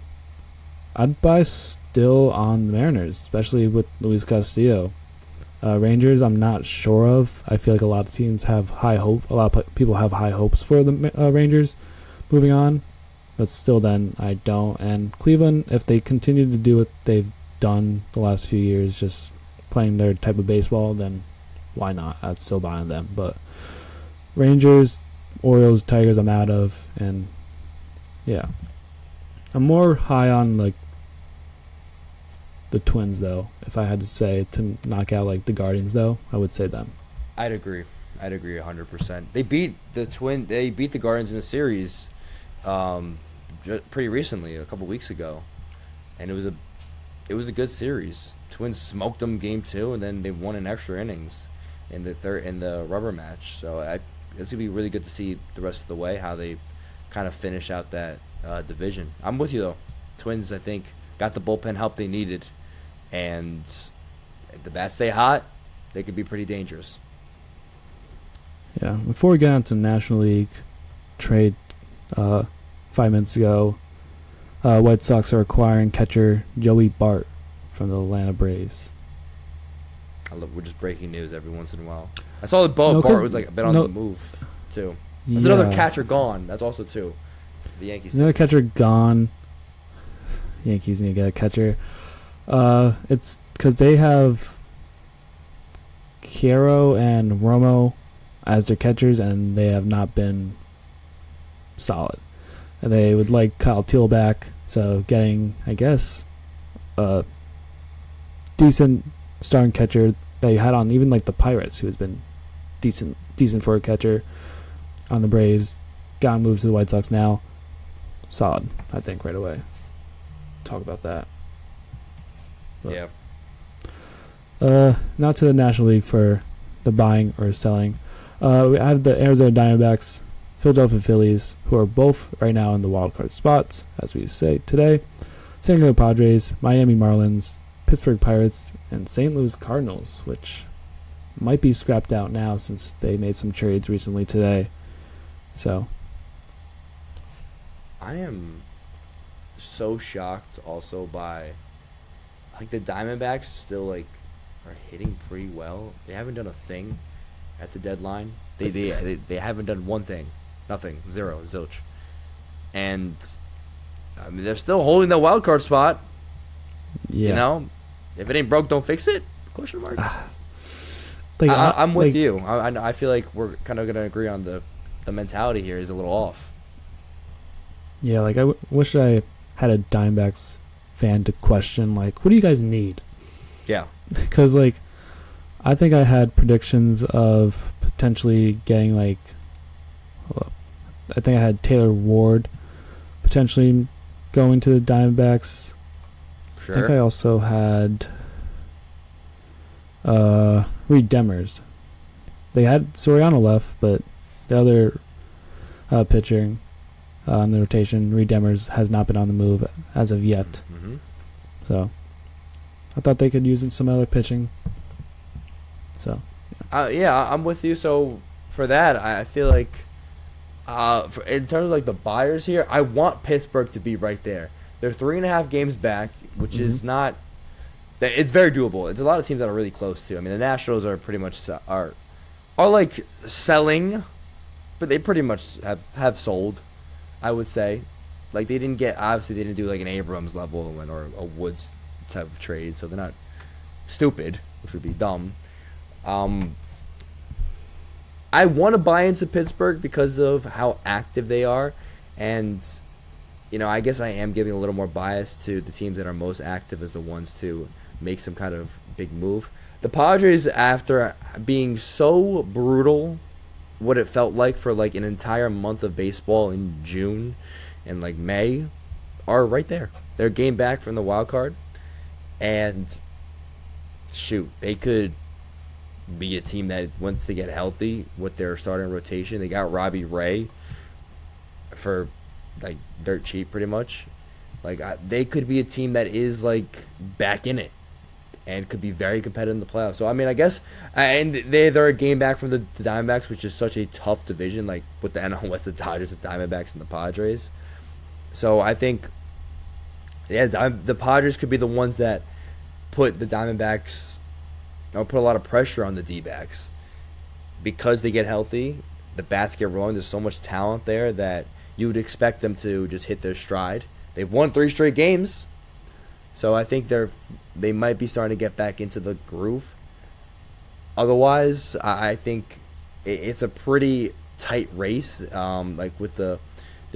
I'd buy still on the Mariners, especially with Luis Castillo. Rangers, I'm not sure of. I feel like a lot of teams have high hope. A lot of people have high hopes for the Rangers moving on, but still, then I don't. And Cleveland, if they continue to do what they've done the last few years, just playing their type of baseball, then why not? I'd still buy on them. But Rangers, Orioles, Tigers, I'm out of, and yeah, I'm more high on like the Twins, though. If I had to say to knock out like the Guardians, though, I would say them. I'd agree 100%. They beat the Guardians in a series pretty recently, a couple weeks ago, and it was a good series. Twins smoked them game 2, and then they won in extra innings in the rubber match. So it's gonna be really good to see the rest of the way how they kind of finish out that division. I'm with you though. Twins, I think, got the bullpen help they needed, and if the bats stay hot, they could be pretty dangerous. Yeah. Before we get on to National League trade, 5 minutes ago, White Sox are acquiring catcher Joey Bart from the Atlanta Braves. We're just breaking news every once in a while. I saw that Bart was like a bit on the move too. There's another catcher gone. That's also two. The Yankees. Another catcher gone. Yankees need to get a catcher. It's because they have Hierro and Romo as their catchers, and they have not been solid. And they would like Kyle Teal back, so getting, I guess, a decent starting catcher they had on even like the Pirates, who has been decent for a catcher on the Braves, got moved to the White Sox now. Solid, I think, right away. Talk about that. But, yeah. now to the National League for the buying or selling. We have the Arizona Diamondbacks, Philadelphia Phillies, who are both right now in the wild card spots, as we say today. San Diego Padres, Miami Marlins, Pittsburgh Pirates, and St. Louis Cardinals, which might be scrapped out now since they made some trades recently today. So I am so shocked also by like the Diamondbacks still like are hitting pretty well. They haven't done a thing at the deadline. They haven't done one thing. Nothing. Zero. Zilch. And I mean they're still holding the wild card spot. yeah. You know? If it ain't broke, don't fix it? Question mark. I'm with you. I feel like we're kind of gonna agree on the mentality here is a little off. Yeah, like I wish I had a Diamondbacks fan to question, like, what do you guys need? Yeah. Because, like, I think I had predictions of potentially getting, like, I think I had Taylor Ward potentially going to the Diamondbacks. Sure. I think I also had Reed Demers. They had Soriano left, but the other pitcher on the rotation, Reed Demers, has not been on the move as of yet. Mm-hmm. So I thought they could use some other pitching. So yeah, I'm with you. So for that, I feel like in terms of like the buyers here, I want Pittsburgh to be right there. They're 3.5 games back, which is not. It's very doable. It's a lot of teams that are really close to. I mean, the Nationals are pretty much are like selling, but they pretty much have sold, I would say. Like they didn't get obviously they didn't do like an Abrams level one or a Woods type of trade, so they're not stupid, which would be dumb. I want to buy into Pittsburgh because of how active they are, and I guess I am giving a little more bias to the teams that are most active as the ones to make some kind of big move. The Padres, after being so brutal, what it felt like for like an entire month of baseball in June and like May, are right there. They're a game back from the wild card, and shoot, they could be a team that wants to get healthy with their starting rotation. They got Robbie Ray for like dirt cheap, pretty much. Like they could be a team that is like back in it and could be very competitive in the playoffs. So I mean, I guess, and they're a game back from the Diamondbacks, which is such a tough division, like with the NL West, the Dodgers, the Diamondbacks, and the Padres. So I think, yeah, the Padres could be the ones that put the Diamondbacks, put a lot of pressure on the D-backs because they get healthy. The bats get rolling. There's so much talent there that you would expect them to just hit their stride. They've won 3 straight games, so I think they might be starting to get back into the groove. Otherwise, I think it's a pretty tight race, like with the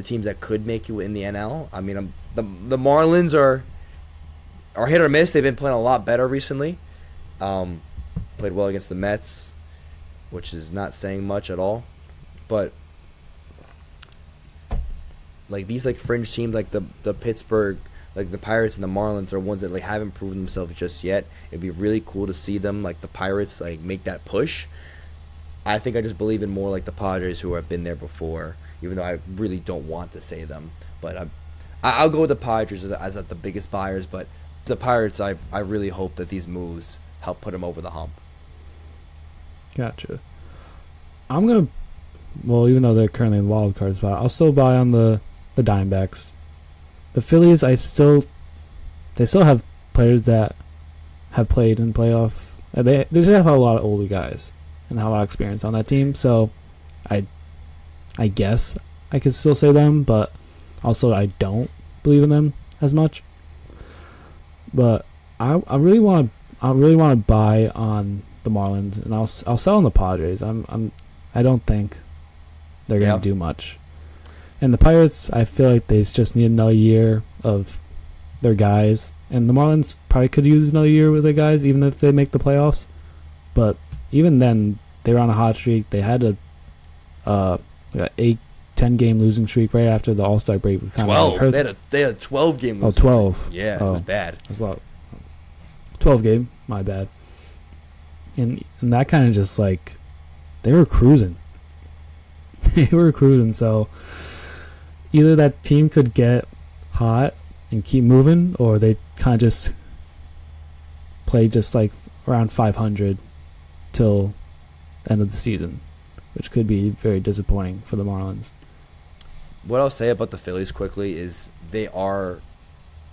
teams that could make you in the NL. I mean, the Marlins are hit or miss. They've been playing a lot better recently. Played well against the Mets, which is not saying much at all. But like these like fringe teams, like the Pittsburgh, like the Pirates and the Marlins, are ones that like haven't proven themselves just yet. It'd be really cool to see them, like the Pirates, like make that push. I think I just believe in more like the Padres, who have been there before, even though I really don't want to say them. But I'll go with the Padres as the biggest buyers. But the Pirates, I really hope that these moves help put them over the hump. Gotcha. I'm gonna, even though they're currently in the wild card spot, I'll still buy on the Diamondbacks. The Phillies, they still have players that have played in playoffs. They just have a lot of older guys and have a lot of experience on that team. So, I guess I could still say them, but also I don't believe in them as much. But I really want to buy on the Marlins, and I'll sell on the Padres. I don't think they're gonna do much. And the Pirates, I feel like they just need another year of their guys. And the Marlins probably could use another year with their guys, even if they make the playoffs. But even then, they were on a hot streak. They had a 10 game losing streak right after the All-Star break. 12. They had a 12 game losing 12. streak. Yeah, it was bad. It was a lot. 12 game, my bad. And that kind of just like, they were cruising. They were cruising, so either that team could get hot and keep moving, or they kind of just play just like around 500 till the end of the season, which could be very disappointing for the Marlins. What I'll say about the Phillies quickly is they are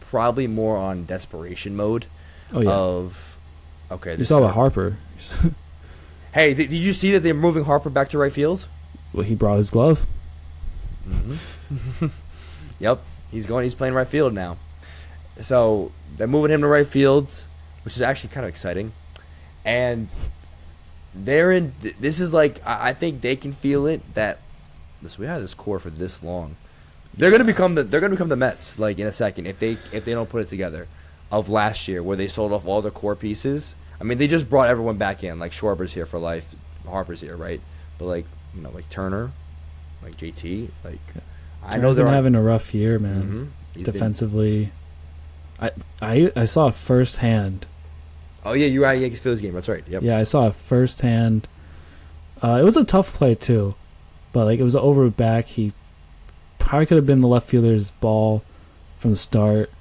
probably more on desperation mode. Oh yeah. Okay. You saw about Harper. Hey, did you see that they're moving Harper back to right field? Well, he brought his glove. Mm-hmm. Yep, he's playing right field now. So they're moving him to right field, which is actually kind of exciting. And this is like, I think they can feel it that we had this core for this long. They're gonna become the Mets like in a second if they don't put it together, of last year where they sold off all their core pieces. I mean, they just brought everyone back in. Like Schwarber's here for life, Harper's here, right? But like like Turner, like JT, like I know they're having a rough year, man. Mm-hmm. Defensively, I saw it firsthand. Oh yeah, you were at Yankees Phillies game. That's right. Yep. Yeah, I saw it firsthand. It was a tough play too, but like it was over back. He probably could have been the left fielder's ball from the start,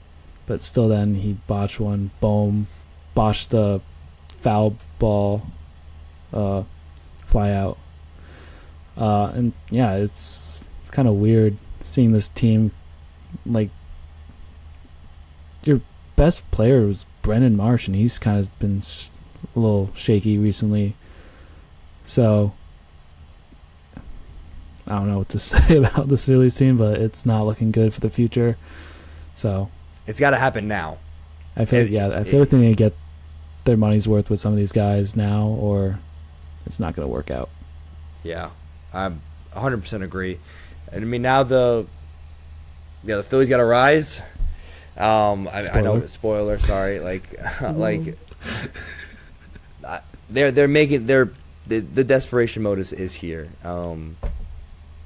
but still, then he botched one. Boom, botched the foul ball, fly out. And yeah, it's kind of weird seeing this team. Like, your best player was Brendan Marsh, and he's kind of been a little shaky recently. So I don't know what to say about this Phillies team, but it's not looking good for the future. So It's got to happen now. I feel like they need to get their money's worth with some of these guys now, or it's not going to work out. Yeah, I 100% agree. And I mean, now the Phillies got to rise. I know, spoiler. Sorry, they're making the desperation mode is here.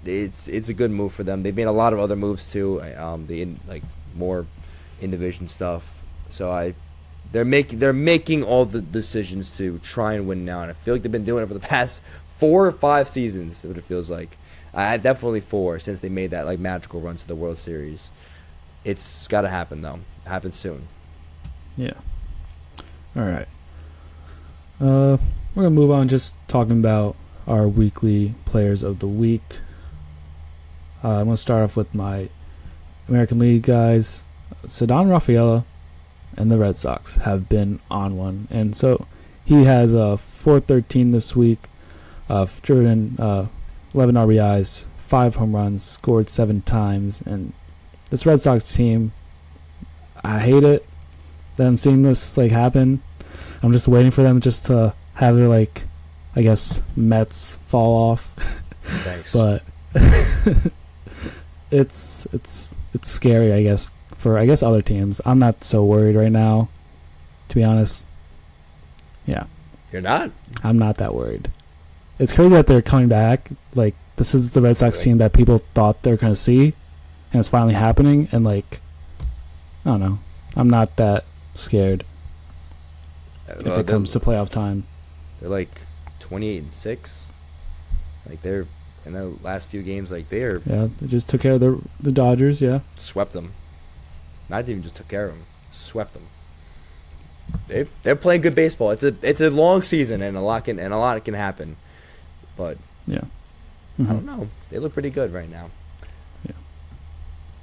It's a good move for them. They've made a lot of other moves too. More in division stuff. So they're making all the decisions to try and win now, and I feel like they've been doing it for the past 4 or 5 seasons. What it feels like. Definitely 4 since they made that magical run to the World Series. It's got to happen though. Happen soon. Yeah. All right. We're gonna move on. Just talking about our weekly players of the week. I'm gonna start off with my American League guys. Ceddanne Rafaela and the Red Sox have been on one, and so he has a 413 this week. Driven 11 RBIs, 5 home runs, scored 7 times, and this Red Sox team, I hate it that I'm seeing this happen. I'm just waiting for them just to have their I guess Mets fall off. Thanks. But it's scary, I guess, for other teams. I'm not so worried right now, to be honest. Yeah. You're not? I'm not that worried. It's crazy that they're coming back. This is the Red Sox team that people thought they were going to see, and it's finally happening. And I don't know. I'm not that scared if it comes to playoff time. They're 28-6. They're in the last few games. They're They just took care of the Dodgers. Yeah, swept them. Not even just took care of them. Swept them. They're playing good baseball. It's a long season, and a lot can happen. But yeah. I don't know. They look pretty good right now. Yeah.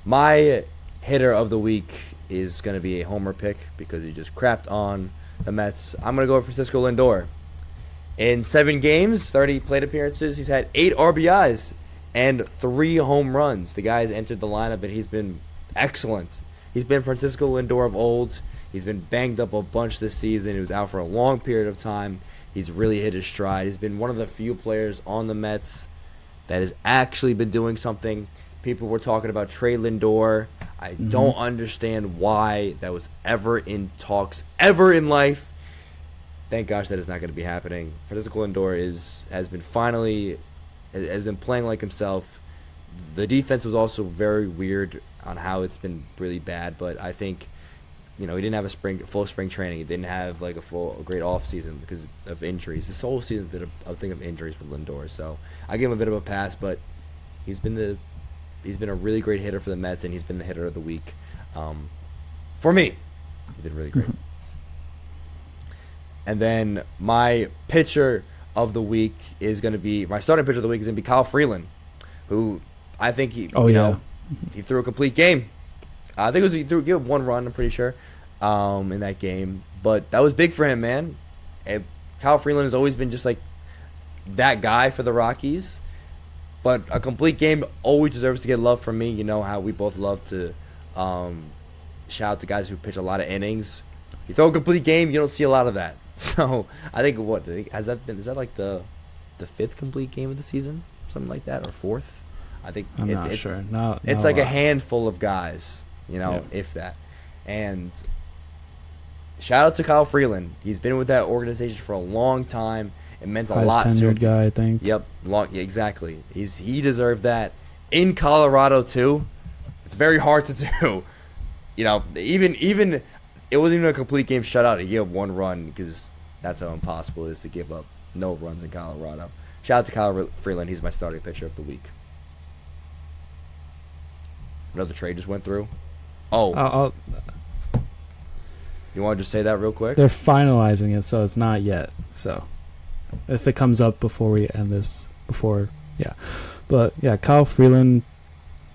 My hitter of the week is going to be a homer pick because he just crapped on the Mets. I'm going to go with Francisco Lindor. In 7 games, 30 plate appearances, he's had 8 RBIs and 3 home runs. The guy's entered the lineup, and he's been excellent. He's been Francisco Lindor of old. He's been banged up a bunch this season. He was out for a long period of time. He's really hit his stride. He's been one of the few players on the Mets that has actually been doing something. People were talking about Trey Lindor. I don't understand why that was ever in talks, ever in life. Thank gosh that is not going to be happening. Francisco Lindor has been playing like himself. The defense was also very weird on how it's been really bad, but I think he didn't have full spring training. He didn't have a great off season because of injuries. This whole season's been a thing of injuries with Lindor, so I give him a bit of a pass. But he's been a really great hitter for the Mets, and he's been the hitter of the week. For me, he's been really great. And then my pitcher of the week is going to be my starting pitcher of the week is going to be Kyle Freeland, who I think he threw a complete game. I think he gave 1 run, I'm pretty sure, in that game. But that was big for him, man. And Kyle Freeland has always been just that guy for the Rockies. But a complete game always deserves to get love from me. You know how we both love to shout out to guys who pitch a lot of innings. You throw a complete game, you don't see a lot of that. So I think is that the 5th complete game of the season? Something like that, or 4th? I think I'm not sure. No, it's a handful of guys, if that. And shout out to Kyle Freeland. He's been with that organization for a long time. It meant a lot to him. Tenured guy, I think. Yep, exactly. He deserved that in Colorado too. It's very hard to do. Even it wasn't even a complete game shutout. He gave up 1 run because that's how impossible it is to give up no runs in Colorado. Shout out to Kyle Freeland. He's my starting pitcher of the week. Another trade just went through. Oh. You want to just say that real quick? They're finalizing it, so it's not yet. So if it comes up before we end this, yeah. But yeah, Kyle Freeland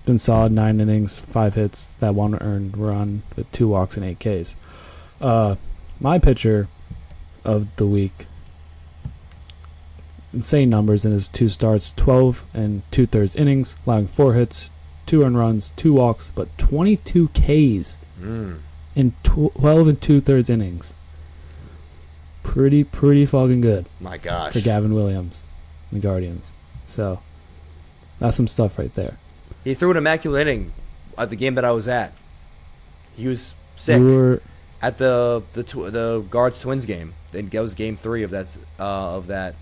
been solid. 9 innings, 5 hits, that 1 earned run with 2 walks and 8 Ks. My pitcher of the week, insane numbers in his 2 starts, 12 and 2/3 innings, allowing 4 hits, 2 earned runs, 2 walks, but 22 Ks in 12 and 2/3 innings. Pretty fucking good My gosh. for Gavin Williams, the Guardians. So that's some stuff right there. He threw an immaculate inning at the game that I was at. He was sick You were at the Guards Twins game. Then that was game 3 of that. That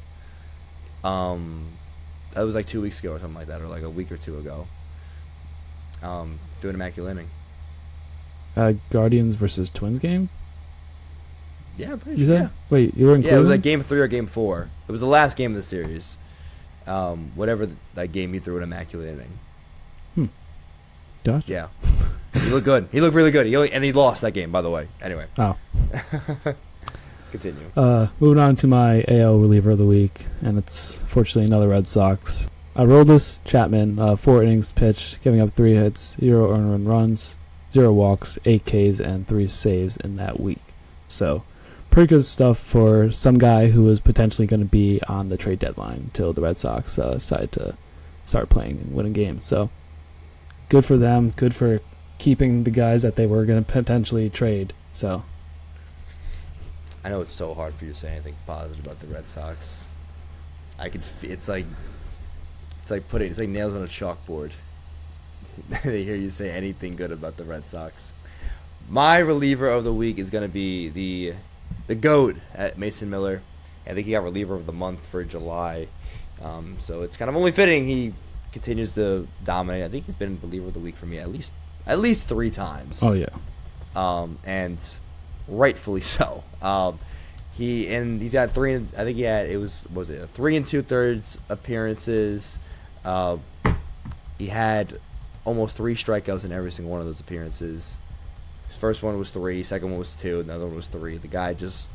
was like 2 weeks ago or something like that, or like a week or 2 ago. Threw an immaculate inning. Guardians versus Twins game. Yeah, I'm pretty You sure. said? Yeah. Wait, you were in Yeah, it was Cleveland? like game 3 or game 4. It was the last game of the series. Whatever that game, he threw an immaculate inning. Gotcha. Yeah, he looked good. He looked really good. And he lost that game, by the way. Anyway. Oh. Continue. Moving on to my AL reliever of the week, and it's fortunately another Red Sox. Aroldis Chapman, 4 innings pitched, giving up 3 hits, 0 earned runs, 0 walks, 8 Ks, and 3 saves in that week. So, pretty good stuff for some guy who was potentially going to be on the trade deadline until the Red Sox decided to start playing and winning games. So, good for them. Good for keeping the guys that they were going to potentially trade. So, I know it's so hard for you to say anything positive about the Red Sox. It's like nails on a chalkboard. They hear you say anything good about the Red Sox. My reliever of the week is going to be the GOAT at Mason Miller. I think he got reliever of the month for July. So it's kind of only fitting he continues to dominate. I think he's been reliever of the week for me at least 3 times. oh yeah. And rightfully so. He's got 3. I think he had 3 and 2/3 appearances. He had almost 3 strikeouts in every single one of those appearances. His first one was 3, second one was 2, and the other one was 3. The guy just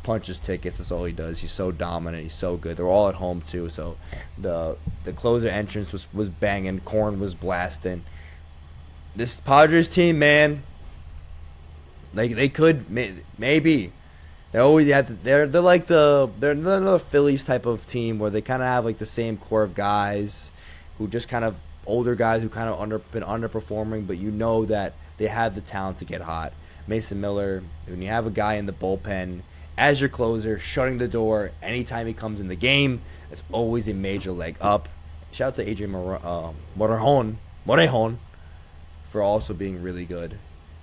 punches tickets. That's all he does. He's so dominant. He's so good. They're all at home too. So the closer entrance was banging. Korn was blasting. This Padres team, man, they could maybe. They always have to, they're like they're another Phillies type of team where they kind of have like the same core of guys who just kind of older guys who kind of been underperforming, but you know that they have the talent to get hot. Mason Miller, when you have a guy in the bullpen as your closer, shutting the door anytime he comes in the game, it's always a major leg up. Shout out to Adrian Morejon for also being really good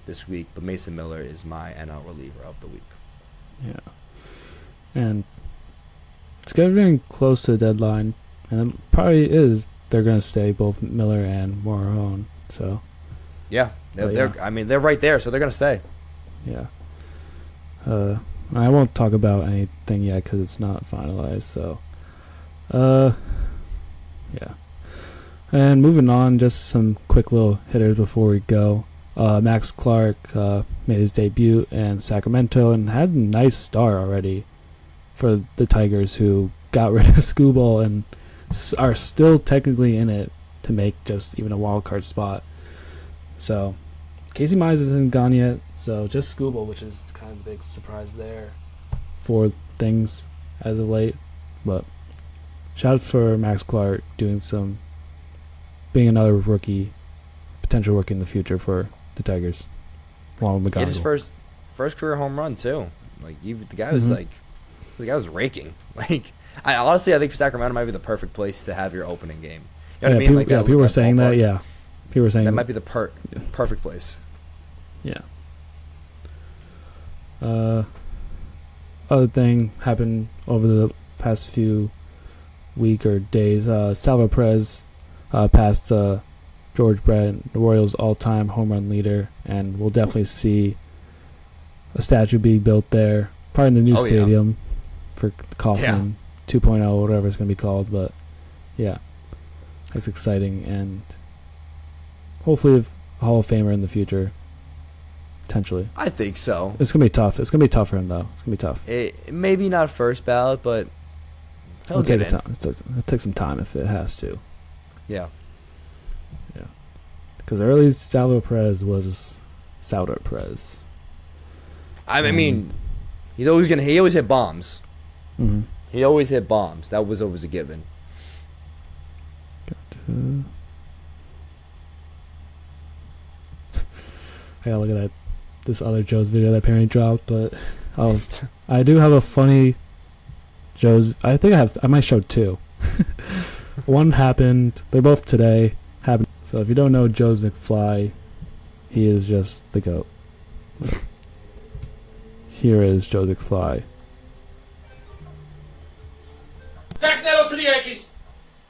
this week, but Mason Miller is my NL reliever of the week. Yeah. And it's getting close to the deadline, and it probably is. They're going to stay, both Miller and Morejon. So, Yeah, they're right there, so they're gonna stay. yeah. I won't talk about anything yet because it's not finalized. So, yeah. And moving on, just some quick little hitters before we go. Max Clark made his debut in Sacramento and had a nice start already for the Tigers, who got rid of Skubal and are still technically in it to make just even a wild card spot. So Casey Mize isn't gone yet, so just Skubal, which is kind of a big surprise there for things as of late. But shout out for Max Clark being another potential rookie in the future for the Tigers, along with He McGonagall. hit his first career home run too. Like the guy was the guy was raking. Like I think Sacramento might be the perfect place to have your opening game. You know what I mean? People were saying that. Yeah, people were saying that might be the perfect place. Yeah. Other thing happened over the past few week or days. Salvo Perez passed George Brett, the Royals' all-time home run leader, and we'll definitely see a statue be built there, probably in the new stadium for Kauffman 2.0, whatever it's going to be called. But yeah, that's exciting, and hopefully a Hall of Famer in the future, potentially. I think so. It's going to be tough. It's going to be tough for him, though. It's going to be tough. It maybe not first ballot, but It'll take some time if it has to. Yeah. Yeah. Because early Salvador Perez was Salvador Perez. I mean, he always hit bombs. Mm-hmm. He always hit bombs. That was always a given. I gotta look at that. This other Joe's video that apparently dropped, but I do have a funny Joe's. I think I might show two. One happened. They're both today. Happened. So if you don't know Joe's McFly, he is just the GOAT. Here is Joe McFly. Zach Neto to the Yankees.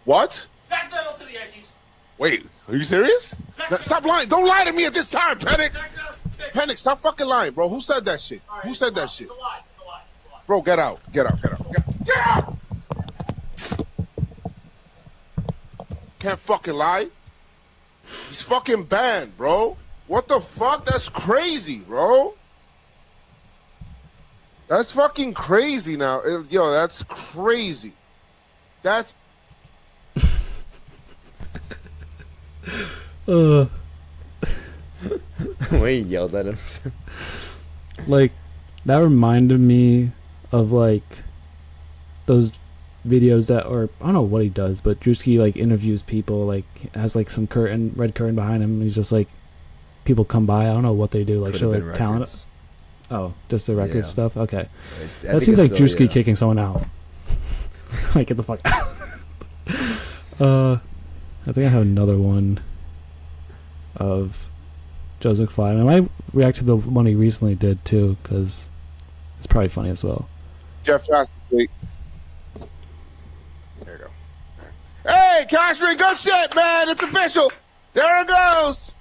What? Zach Neto to the Yankees. Wait, are you serious? Stop lying. Don't lie to me at this time, Panic. Zach Neto's Panic, stop fucking lying, bro. Who said that shit? All right, Who said it's a that lie. shit? It's a lie. It's a lie. It's a lie. Bro, get out. Get out. Get out. Get out. Can't fucking lie. He's fucking banned, bro. What the fuck? That's crazy, bro. That's fucking crazy now. Yo, that's crazy. That's When he yelled at him. Like, that reminded me of like those videos that, or I don't know what he does, but Drewski like interviews people, like has like some red curtain behind him. And he's just like, people come by. I don't know what they do, like Could've show been like talent. records. Oh, just the record Yeah. stuff. Okay, I that think seems like it's still, Drewski yeah. kicking someone out. Like, get the fuck out. I think I have another one of Joe McFly. And I might react to the one he recently did too, because it's probably funny as well. Jeff Jackson. There you go. Hey, Cashman, good shit, man. It's official. There it goes.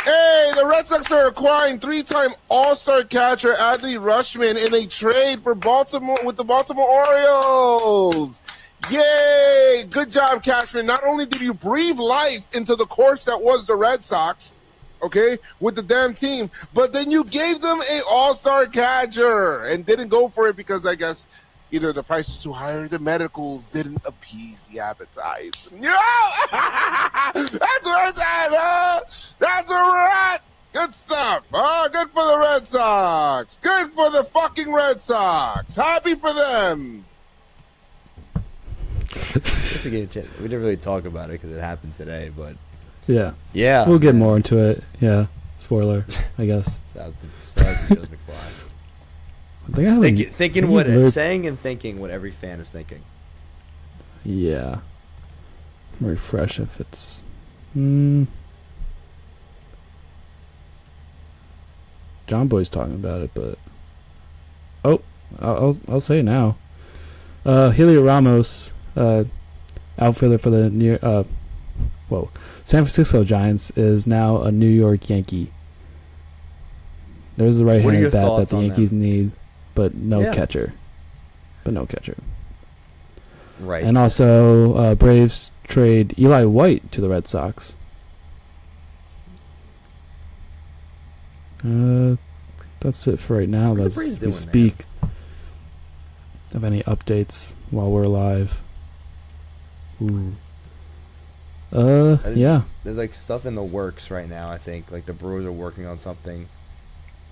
Hey, the Red Sox are acquiring three-time All-Star catcher Adley Rutschman in a trade for Baltimore with the Baltimore Orioles. Yay! Good job, Cashman. Not only did you breathe life into the corpse that was the Red Sox, okay, with the damn team, but then you gave them a All-Star catcher and didn't go for it because I guess either the price was too high or the medicals didn't appease the appetite. Yeah! That's where it's at, huh? That's where we're at. Good stuff, huh? Good for the Red Sox. Good for the fucking Red Sox. Happy for them. We didn't really talk about it because it happened today, but Yeah, yeah, we'll get more into it. Yeah, spoiler, I guess. Shout out to Joe McFly. I think I have Thinking what saying and thinking what every fan is thinking. Yeah. Refresh if it's. John Boy's talking about it, but I'll say it now. Helio Ramos, outfielder for the San Francisco Giants, is now a New York Yankee. There's the right-handed bat that the Yankees need, but no catcher. Right. And also, Braves trade Eli White to the Red Sox. That's it for right now. What are the Let's Braves we doing, speak of any updates while we're live. Ooh. Yeah. There's like stuff in the works right now. I think like the Brewers are working on something,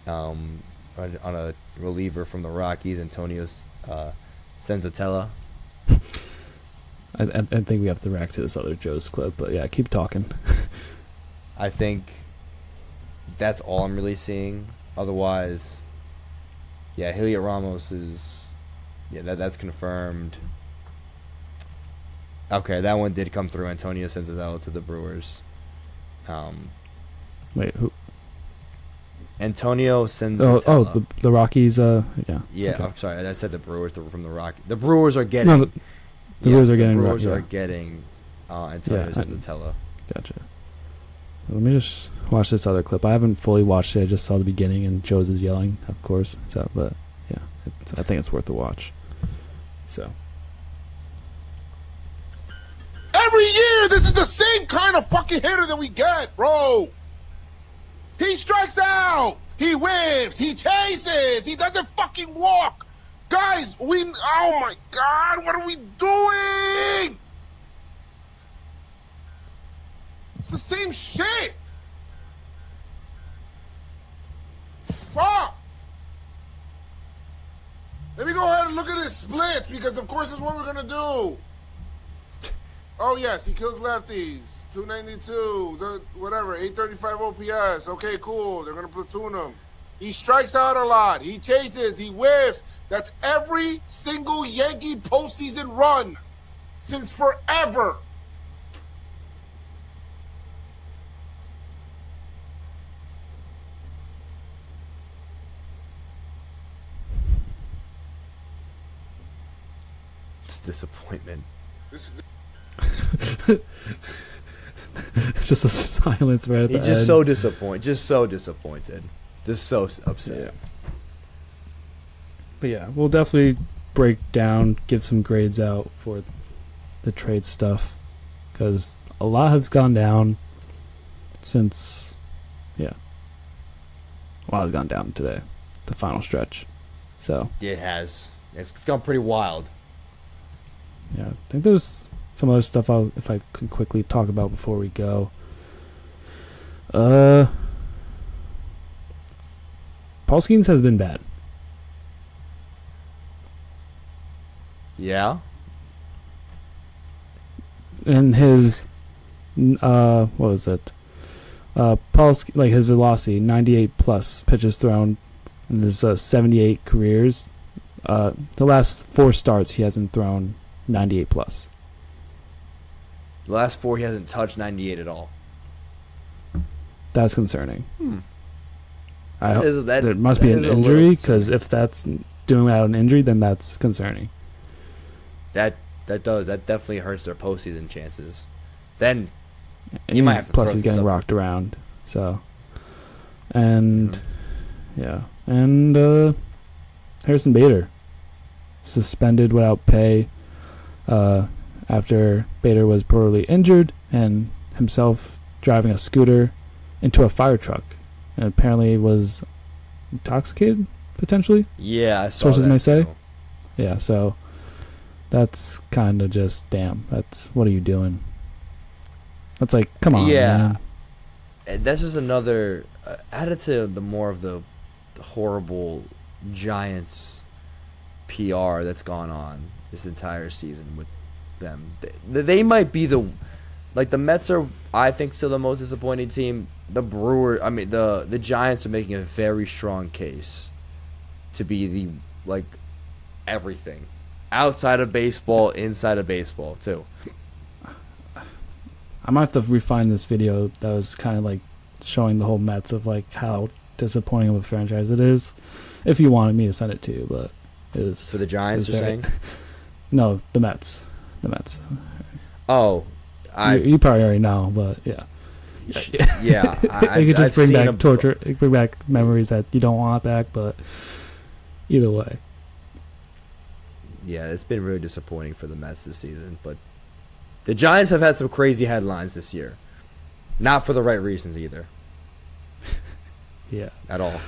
on a reliever from the Rockies, Antonio Senzatella. I think we have to react to this other Joe's clip, but yeah, keep talking. I think that's all I'm really seeing. Otherwise, yeah, Helio Ramos is, that's confirmed. Okay, that one did come through. Antonio Senzatella to the Brewers. Wait, who? Antonio Senzatella. The Rockies. Yeah. Yeah, Okay. I'm sorry. I said the Brewers from the Rockies. The Brewers are getting. No, the Brewers are getting. The Brewers yeah. are getting Antonio Senzatella. Gotcha. Let me just watch this other clip. I haven't fully watched it. I just saw the beginning and Joe's is yelling, of course. So, but yeah, I think it's worth a watch. So. Every year, this is the same kind of fucking hitter that we get, bro. He strikes out. He whiffs. He chases. He doesn't fucking walk. Guys, oh my God, what are we doing? It's the same shit. Fuck. Let me go ahead and look at his splits because, of course, that's what we're gonna do. Oh yes, he kills lefties. 292, whatever, 835 OPS. Okay, cool. They're gonna platoon him. He strikes out a lot. He chases. He whiffs. That's every single Yankee postseason run since forever. It's disappointment. This is Just a silence right at the He's just end. so disappointed. Just so disappointed. Just so upset. Yeah. But yeah, we'll definitely break down, give some grades out for the trade stuff, because a lot has gone down since, a lot has gone down today, the final stretch. So It has. It's gone pretty wild. yeah, I think there's some other stuff if I could quickly talk about before we go. Paul Skeens has been bad. Yeah. In his what was it? Like his velocity, 98 plus pitches thrown in his 78 careers. The last 4 starts, he hasn't thrown 98 plus. The last 4, he hasn't touched 98 at all. That's concerning. I That hope is- that- there must that be is an a little injury, because concerning. if that's doing without an injury, then that's concerning. That definitely hurts their postseason chances. Then And might have to plus throw he's getting stuff. rocked around. So, and Mm-hmm. yeah, and Harrison Bader suspended without pay after Bader was reportedly injured and himself driving a scooter into a fire truck, and apparently was intoxicated potentially. yeah, I saw Sources that may say. too. Yeah, so that's kind of just damn. That's what are you doing? That's like, come on, Yeah. man. And that's just another added to the more of the horrible Giants PR that's gone on this entire season with them. They might be the Mets are, I think, still the most disappointing team. The Giants are making a very strong case to be the everything outside of baseball, inside of baseball too. I might have to refine this video that was kind of like showing the whole Mets of like how disappointing of a franchise it is. If you wanted me to send it to you, but it was For the Giants, it was you're very- saying? No, the Mets. The Mets. Oh, You probably already know, but yeah. yeah. It could just I've bring seen back torture, it could bring back memories that you don't want back, but either way. Yeah, it's been really disappointing for the Mets this season, but the Giants have had some crazy headlines this year. Not for the right reasons either, Yeah. at all.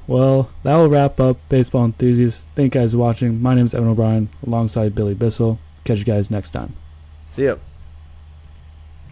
Well, that will wrap up Baseball Enthusiasts. Thank you guys for watching. My name is Evan O'Brien alongside Billy Bissell. Catch you guys next time. See ya.